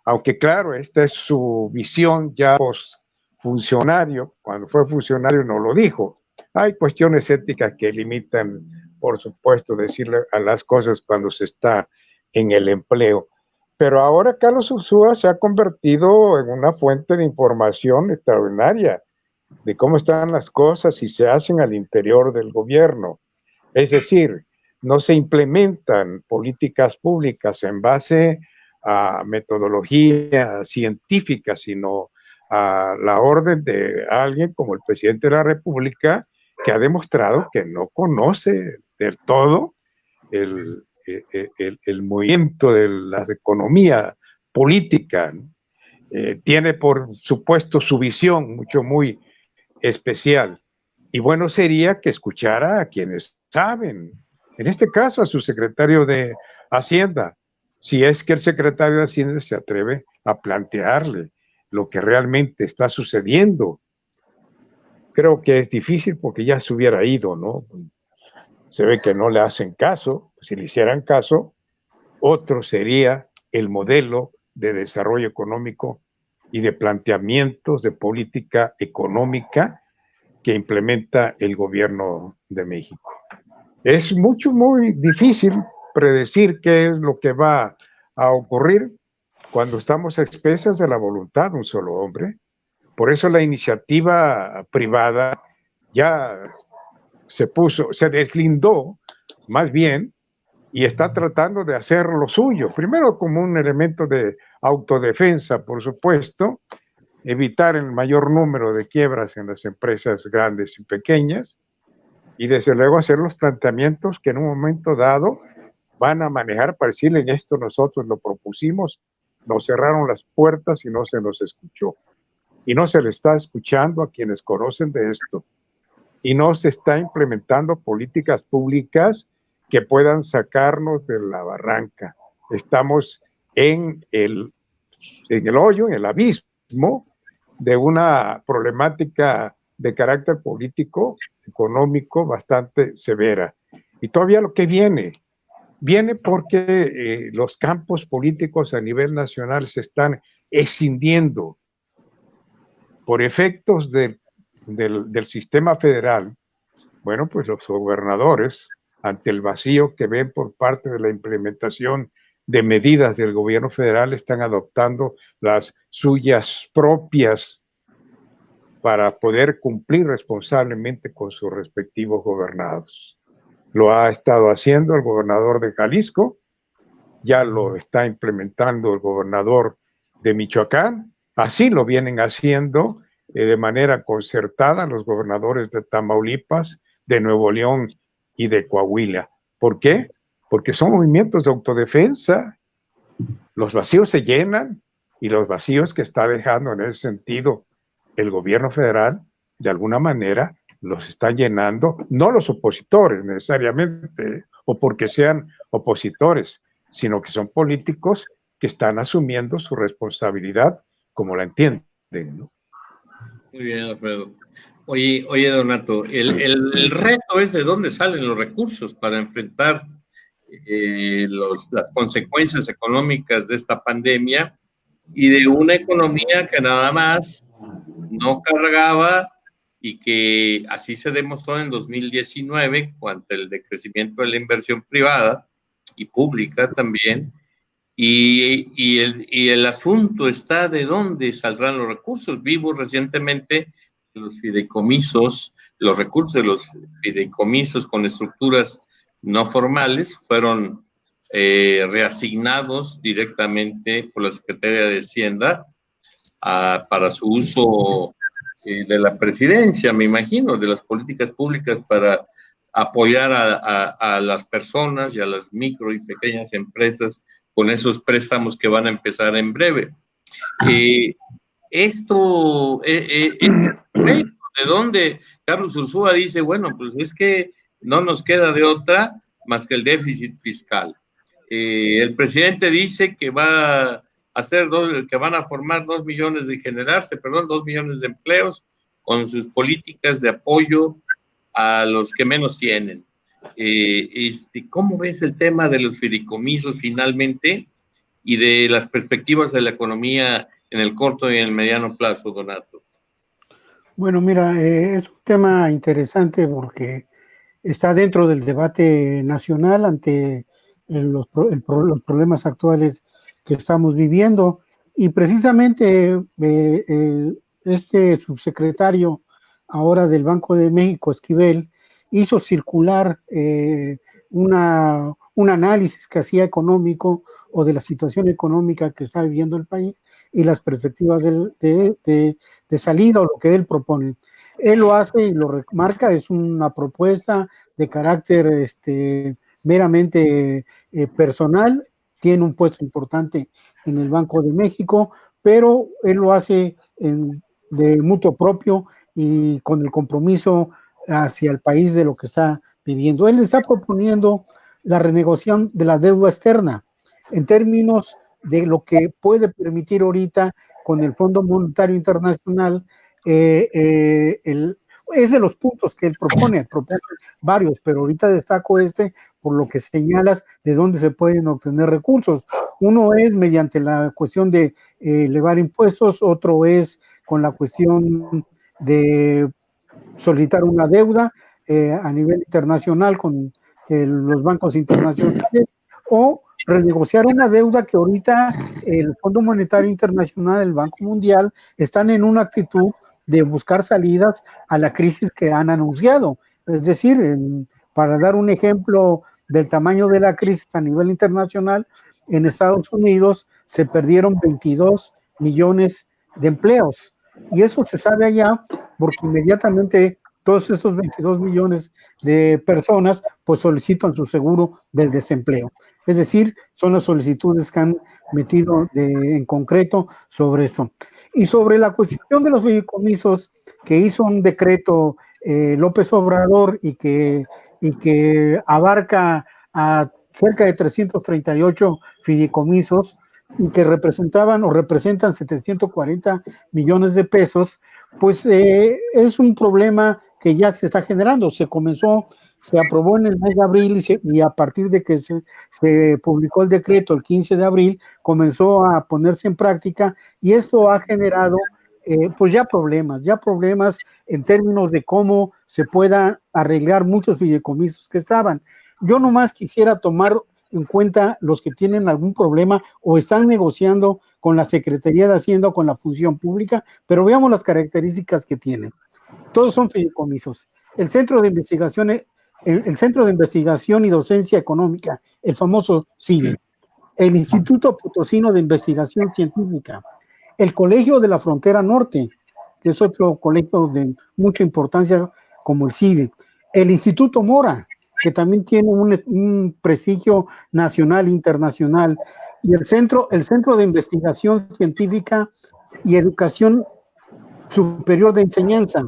aunque claro, esta es su visión ya post-funcionario. Cuando fue funcionario no lo dijo. Hay cuestiones éticas que limitan, por supuesto, decirle a las cosas cuando se está en el empleo. Pero ahora Carlos Ursúa se ha convertido en una fuente de información extraordinaria de cómo están las cosas y se hacen al interior del gobierno. Es decir, no se implementan políticas públicas en base a metodología científica, sino a la orden de alguien como el presidente de la República, que ha demostrado que no conoce del todo el movimiento de la economía política. Tiene, por supuesto, su visión muy especial. Y bueno sería que escuchara a quienes saben, en este caso a su secretario de Hacienda, si es que el secretario de Hacienda se atreve a plantearle lo que realmente está sucediendo. Creo que es difícil porque ya se hubiera ido, ¿no? Se ve que no le hacen caso. Si le hicieran caso, otro sería el modelo de desarrollo económico y de planteamientos de política económica que implementa el gobierno de México. Es muy difícil predecir qué es lo que va a ocurrir cuando estamos a expensas de la voluntad de un solo hombre. Por eso la iniciativa privada ya se deslindó, más bien, y está tratando de hacer lo suyo, primero como un elemento de autodefensa, por supuesto, evitar el mayor número de quiebras en las empresas grandes y pequeñas, y desde luego hacer los planteamientos que en un momento dado van a manejar para decirle: en esto nosotros lo propusimos, nos cerraron las puertas y no se nos escuchó. Y no se le está escuchando a quienes conocen de esto. Y no se está implementando políticas públicas que puedan sacarnos de la barranca. Estamos en el hoyo, en el abismo de una problemática de carácter político, económico, bastante severa. Y todavía lo que viene porque los campos políticos a nivel nacional se están escindiendo por efectos del sistema federal. Bueno, pues los gobernadores, ante el vacío que ven por parte de la implementación de medidas del gobierno federal, están adoptando las suyas propias para poder cumplir responsablemente con sus respectivos gobernados. Lo ha estado haciendo el gobernador de Jalisco, ya lo está implementando el gobernador de Michoacán, así lo vienen haciendo de manera concertada los gobernadores de Tamaulipas, de Nuevo León y de Coahuila. ¿Por qué? Porque son movimientos de autodefensa. Los vacíos se llenan, y los vacíos que está dejando en ese sentido el gobierno federal, de alguna manera, los están llenando, no los opositores necesariamente, o porque sean opositores, sino que son políticos que están asumiendo su responsabilidad como la entienden, ¿no? Muy bien, Alfredo. Oye, Donato, el reto es de dónde salen los recursos para enfrentar las consecuencias económicas de esta pandemia y de una economía que nada más no cargaba, y que así se demostró en 2019 ante el decrecimiento de la inversión privada y pública también. Y el asunto está de dónde saldrán los recursos. Vimos recientemente los fideicomisos, los recursos de los fideicomisos con estructuras no formales fueron reasignados directamente por la Secretaría de Hacienda para su uso de la presidencia, me imagino, de las políticas públicas para apoyar a las personas y a las micro y pequeñas empresas con esos préstamos que van a empezar en breve. ¿De dónde? Carlos Ursúa dice, bueno, pues es que no nos queda de otra más que el déficit fiscal. El presidente dice que va a hacer que van a formar 2 millones de empleos con sus políticas de apoyo a los que menos tienen. ¿Cómo ves el tema de los fideicomisos finalmente y de las perspectivas de la economía en el corto y en el mediano plazo, Donato? Bueno, mira, es un tema interesante porque está dentro del debate nacional ante los problemas actuales que estamos viviendo, y precisamente este subsecretario ahora del Banco de México, Esquivel, hizo circular un análisis que hacía económico o de la situación económica que está viviendo el país y las perspectivas de salida o lo que él propone. Él lo hace y lo remarca, es una propuesta de carácter meramente personal, tiene un puesto importante en el Banco de México, pero él lo hace de mutuo propio y con el compromiso hacia el país de lo que está viviendo. Él está proponiendo la renegociación de la deuda externa en términos de lo que puede permitir ahorita con el Fondo Monetario Internacional. Es de los puntos que él propone varios, pero ahorita destaco por lo que señalas de dónde se pueden obtener recursos. Uno es mediante la cuestión de elevar impuestos, otro es con la cuestión de solicitar una deuda a nivel internacional con los bancos internacionales, o renegociar una deuda que ahorita el Fondo Monetario Internacional, el Banco Mundial, están en una actitud de buscar salidas a la crisis que han anunciado. Es decir, para dar un ejemplo del tamaño de la crisis a nivel internacional, en Estados Unidos se perdieron 22 millones de empleos. Y eso se sabe allá porque inmediatamente todos estos 22 millones de personas pues solicitan su seguro del desempleo. Es decir, son las solicitudes que han metido en concreto sobre esto. Y sobre la cuestión de los fideicomisos, que hizo un decreto López Obrador y que abarca a cerca de 338 fideicomisos y que representaban o representan 740 millones de pesos, pues es un problema que ya se está generando. Se aprobó en el mes de abril y a partir de que se publicó el decreto el 15 de abril, comenzó a ponerse en práctica y esto ha generado pues ya problemas en términos de cómo se pueda arreglar muchos fideicomisos que estaban. Yo nomás quisiera tomar en cuenta los que tienen algún problema o están negociando con la Secretaría de Hacienda o con la Función Pública, pero veamos las características que tienen. Todos son fideicomisos. El Centro de Investigación y Docencia Económica, el famoso CIDE, el Instituto Potosino de Investigación Científica, el Colegio de la Frontera Norte, que es otro colegio de mucha importancia como el CIDE, el Instituto Mora, que también tiene un prestigio nacional e internacional, y el Centro de Investigación Científica y Educación Superior de Enseñanza.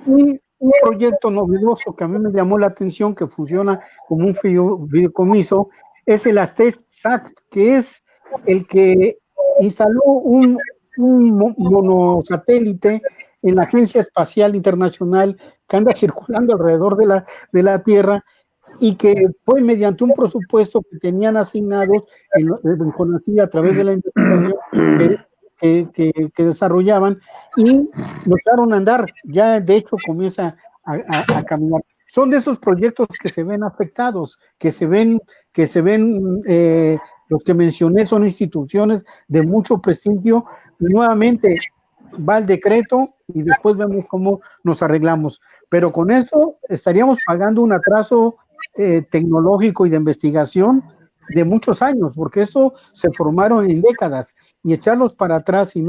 Un proyecto novedoso que a mí me llamó la atención, que funciona como un fideicomiso, es el ASTESACT, que es el que instaló un monosatélite en la Agencia Espacial Internacional que anda circulando alrededor de la Tierra y que fue mediante un presupuesto que tenían asignados en CONACYT a través de la investigación que desarrollaban y lo echaron a andar, ya de hecho comienza a caminar. Son de esos proyectos que se ven afectados, que se ven los que mencioné son instituciones de mucho prestigio, y nuevamente va el decreto y después vemos cómo nos arreglamos. Pero con esto estaríamos pagando un atraso tecnológico y de investigación de muchos años, porque esto se formaron en décadas, y echarlos para atrás y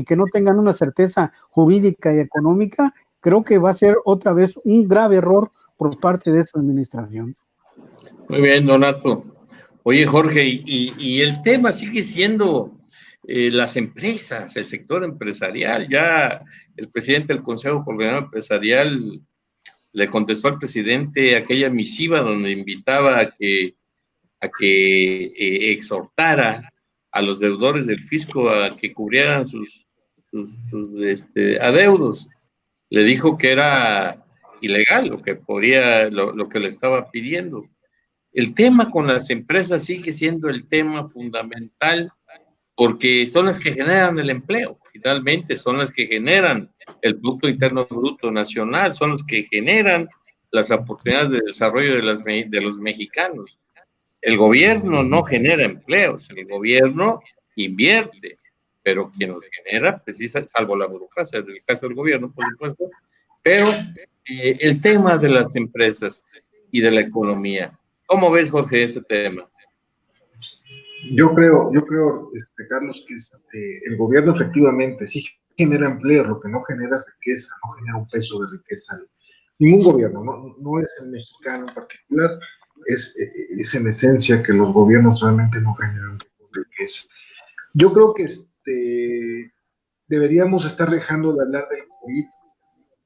que no tengan una certeza jurídica y económica, creo que va a ser otra vez un grave error por parte de esta administración. Muy bien, Donato. Oye, Jorge, y el tema sigue siendo las empresas, el sector empresarial. Ya el presidente del Consejo Coordinador Empresarial le contestó al presidente aquella misiva donde invitaba a que exhortara a los deudores del fisco a que cubrieran sus adeudos. Le dijo que era ilegal lo que le estaba pidiendo. El tema con las empresas sigue siendo el tema fundamental porque son las que generan el empleo, finalmente son las que generan el Producto Interno Bruto Nacional, son los que generan las oportunidades de desarrollo de los mexicanos. El gobierno no genera empleos, el gobierno invierte, pero quien los genera, salvo la burocracia, en el caso del gobierno, por supuesto, pero el tema de las empresas y de la economía. ¿Cómo ves, Jorge, este tema? Yo creo, Carlos, que el gobierno efectivamente sí genera empleo, lo que no genera riqueza, no genera un peso de riqueza. Ningún gobierno, no es el mexicano en particular, es en esencia que los gobiernos realmente no generan riqueza. Yo creo que deberíamos estar dejando de hablar del COVID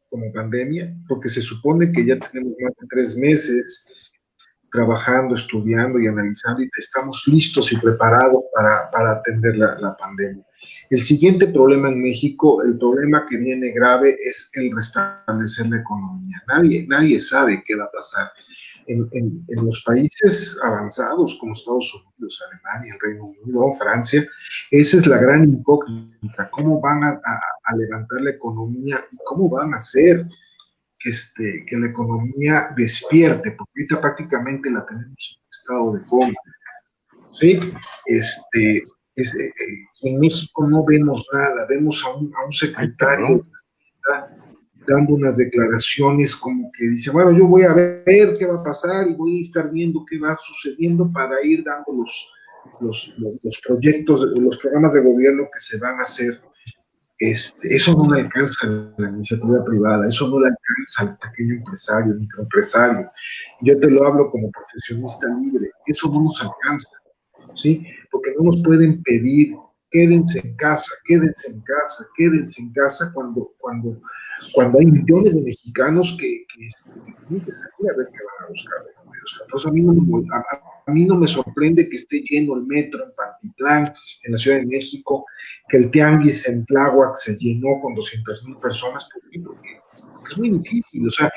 como pandemia, porque se supone que ya tenemos más de 3 meses trabajando, estudiando y analizando, y estamos listos y preparados para atender la pandemia. El siguiente problema en México, el problema que viene grave, es el restablecer la economía. Nadie sabe qué va a pasar. En los países avanzados como Estados Unidos, Alemania, el Reino Unido, Francia, esa es la gran incógnita. ¿Cómo van a levantar la economía y cómo van a hacer que la economía despierte? Porque ahorita prácticamente la tenemos en estado de coma. ¿Sí? En México no vemos nada, vemos a un secretario dando unas declaraciones como que dice, bueno, yo voy a ver qué va a pasar y voy a estar viendo qué va sucediendo para ir dando los proyectos, los programas de gobierno que se van a hacer. Eso no le alcanza a la iniciativa privada, eso no le alcanza al pequeño empresario, microempresario. Yo te lo hablo como profesionista libre, eso no nos alcanza, ¿sí? Porque no nos pueden pedir, quédense en casa, quédense en casa, quédense en casa, cuando hay millones de mexicanos que tienen que salir a ver qué van a buscar. Entonces a mí no me sorprende que esté lleno el metro en Pantitlán, en la Ciudad de México, que el tianguis en Tláhuac se llenó con 200,000 personas, porque es muy difícil, o sea,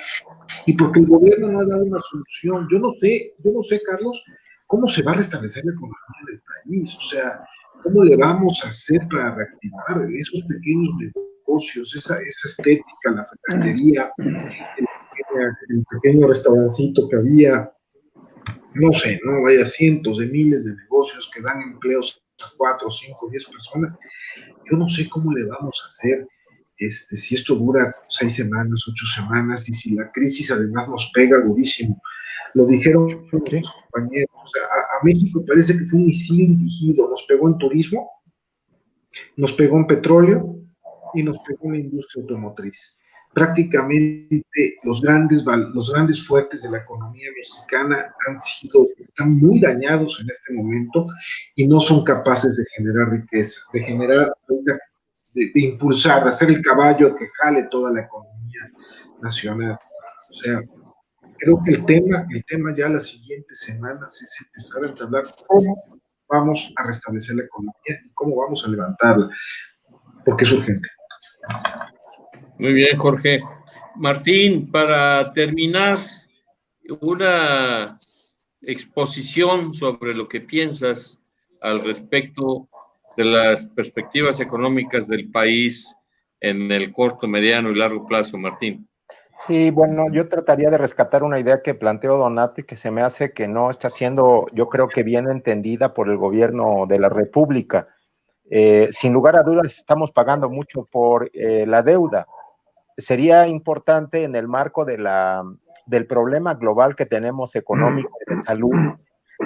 y porque el gobierno no ha dado una solución. Yo no sé, Carlos, cómo se va a restablecer la economía del país, o sea, cómo le vamos a hacer para reactivar esos pequeños negocios, esa estética, la ferretería, el pequeño restaurancito que había, no sé, no vaya, cientos de miles de negocios que dan empleos a 4, 5, 10 personas. Yo no sé cómo le vamos a hacer si esto dura 6 semanas, 8 semanas, y si la crisis además nos pega durísimo. Lo dijeron nuestros compañeros, o sea, a México parece que fue un misil dirigido, nos pegó en turismo, nos pegó en petróleo y nos pegó en la industria automotriz. Prácticamente los grandes fuertes de la economía mexicana están muy dañados en este momento y no son capaces de generar riqueza, de impulsar, de hacer el caballo que jale toda la economía nacional. O sea, creo que el tema ya las siguientes semanas es empezar a entablar cómo vamos a restablecer la economía y cómo vamos a levantarla, porque es urgente. Muy bien, Jorge. Martín, para terminar, una exposición sobre lo que piensas al respecto de las perspectivas económicas del país en el corto, mediano y largo plazo, Martín. Sí, bueno, yo trataría de rescatar una idea que planteó Donato y que se me hace que no está siendo, yo creo que bien entendida por el gobierno de la República. Sin lugar a dudas, estamos pagando mucho por la deuda. Sería importante en el marco del problema global que tenemos económico y de salud,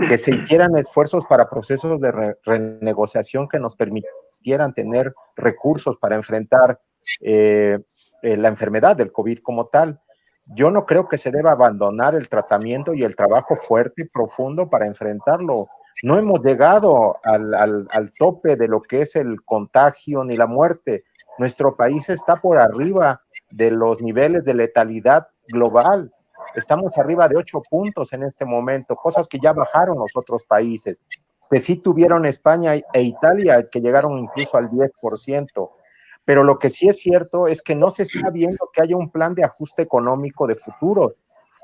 que se hicieran esfuerzos para procesos de renegociación que nos permitieran tener recursos para enfrentar la enfermedad del COVID como tal. Yo no creo que se deba abandonar el tratamiento y el trabajo fuerte y profundo para enfrentarlo. No hemos llegado al tope de lo que es el contagio ni la muerte. Nuestro país está por arriba de los niveles de letalidad global. Estamos arriba de 8 puntos en este momento, cosas que ya bajaron los otros países, que sí tuvieron España e Italia, que llegaron incluso al 10%. Pero lo que sí es cierto es que no se está viendo que haya un plan de ajuste económico de futuro.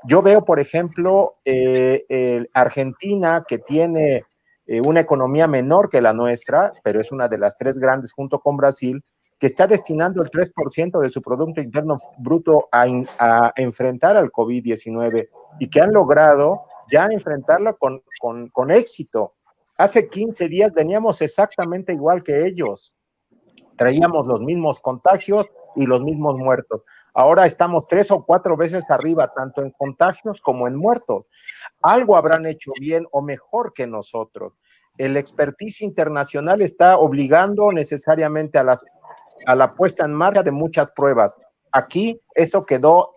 Yo veo, por ejemplo, Argentina, que tiene una economía menor que la nuestra, pero es una de las 3 grandes junto con Brasil, que está destinando el 3% de su Producto Interno Bruto a enfrentar al COVID-19 y que han logrado ya enfrentarlo con éxito. Hace 15 días veníamos exactamente igual que ellos. Traíamos los mismos contagios y los mismos muertos. Ahora estamos 3 o 4 veces arriba, tanto en contagios como en muertos. Algo habrán hecho bien o mejor que nosotros. El expertise internacional está obligando necesariamente a la puesta en marcha de muchas pruebas. Aquí eso quedó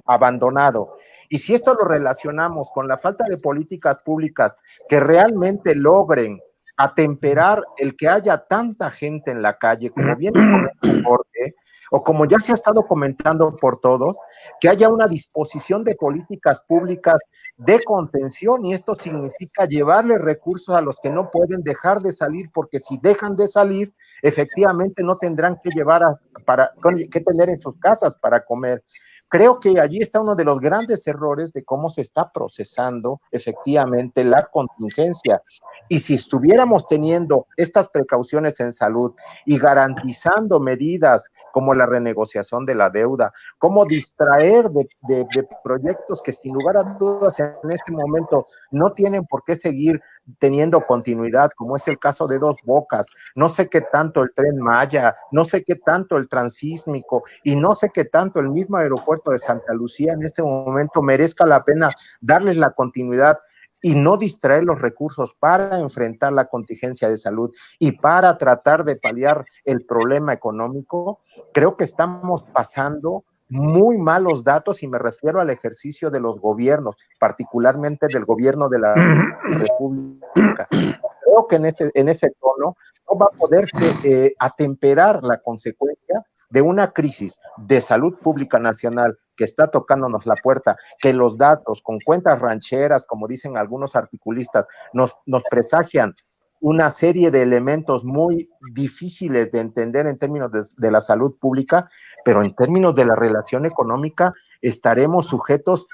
abandonado. Y si esto lo relacionamos con la falta de políticas públicas que realmente logren atemperar el que haya tanta gente en la calle, como bien comenta Jorge, o como ya se ha estado comentando por todos, que haya una disposición de políticas públicas de contención, y esto significa llevarle recursos a los que no pueden dejar de salir, porque si dejan de salir, efectivamente no tendrán que que tener en sus casas para comer. Creo que allí está uno de los grandes errores de cómo se está procesando efectivamente la contingencia. Y si estuviéramos teniendo estas precauciones en salud y garantizando medidas como la renegociación de la deuda, cómo distraer de proyectos que sin lugar a dudas en este momento no tienen por qué seguir teniendo continuidad, como es el caso de Dos Bocas, no sé qué tanto el Tren Maya, no sé qué tanto el transísmico y no sé qué tanto el mismo aeropuerto de Santa Lucía en este momento merezca la pena darles la continuidad y no distraer los recursos para enfrentar la contingencia de salud y para tratar de paliar el problema económico. Creo que estamos pasando muy malos datos y me refiero al ejercicio de los gobiernos, particularmente del gobierno de la República. Creo que en ese tono no va a poderse atemperar la consecuencia de una crisis de salud pública nacional que está tocándonos la puerta, que los datos con cuentas rancheras, como dicen algunos articulistas, nos presagian una serie de elementos muy difíciles de entender en términos de la salud pública, pero en términos de la relación económica estaremos sujetos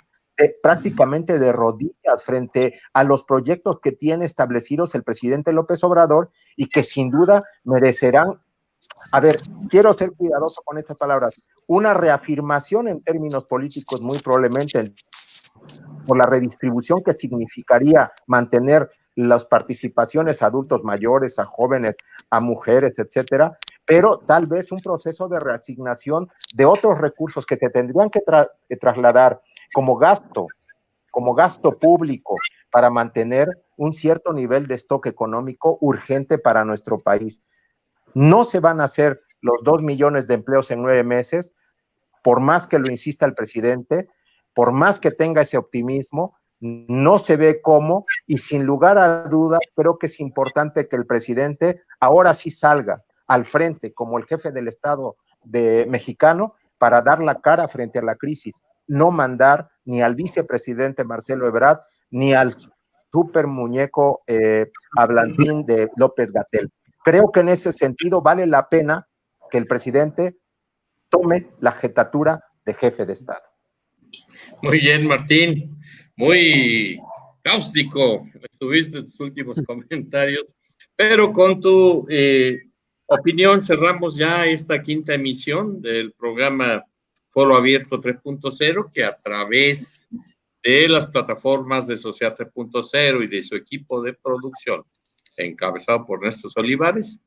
prácticamente de rodillas frente a los proyectos que tiene establecidos el presidente López Obrador y que sin duda merecerán, a ver, quiero ser cuidadoso con estas palabras, una reafirmación en términos políticos muy probablemente por la redistribución que significaría mantener las participaciones a adultos mayores, a jóvenes, a mujeres, etcétera, pero tal vez un proceso de reasignación de otros recursos que te tendrían que trasladar como gasto público para mantener un cierto nivel de stock económico urgente para nuestro país. No se van a hacer los 2 millones de empleos en 9 meses, por más que lo insista el presidente, por más que tenga ese optimismo, no se ve cómo, y sin lugar a duda, creo que es importante que el presidente ahora sí salga al frente como el jefe del Estado mexicano para dar la cara frente a la crisis, no mandar ni al vicepresidente Marcelo Ebrard, ni al super muñeco hablantín de López-Gatell. Creo que en ese sentido vale la pena que el presidente tome la jetatura de jefe de Estado. Muy bien, Martín. Muy cáustico estuviste en tus últimos comentarios, pero con tu opinión cerramos ya esta quinta emisión del programa Foro Abierto 3.0, que a través de las plataformas de Sociedad 3.0 y de su equipo de producción, encabezado por Néstor Olivares,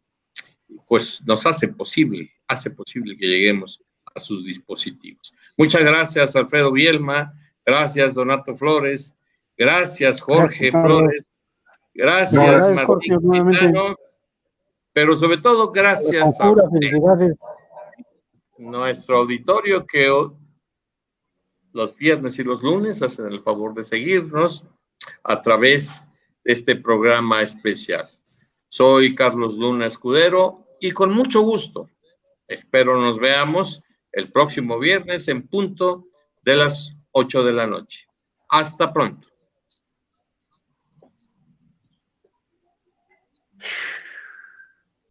pues nos hace posible que lleguemos a sus dispositivos. Muchas gracias, Alfredo Bielma, gracias, Donato Flores, gracias, Jorge Flores, gracias, Martín Quintano, pero sobre todo gracias a usted, nuestro auditorio, que los viernes y los lunes hacen el favor de seguirnos a través de este programa especial. Soy Carlos Luna Escudero y con mucho gusto espero nos veamos el próximo viernes en punto de las 8 de la noche. Hasta pronto.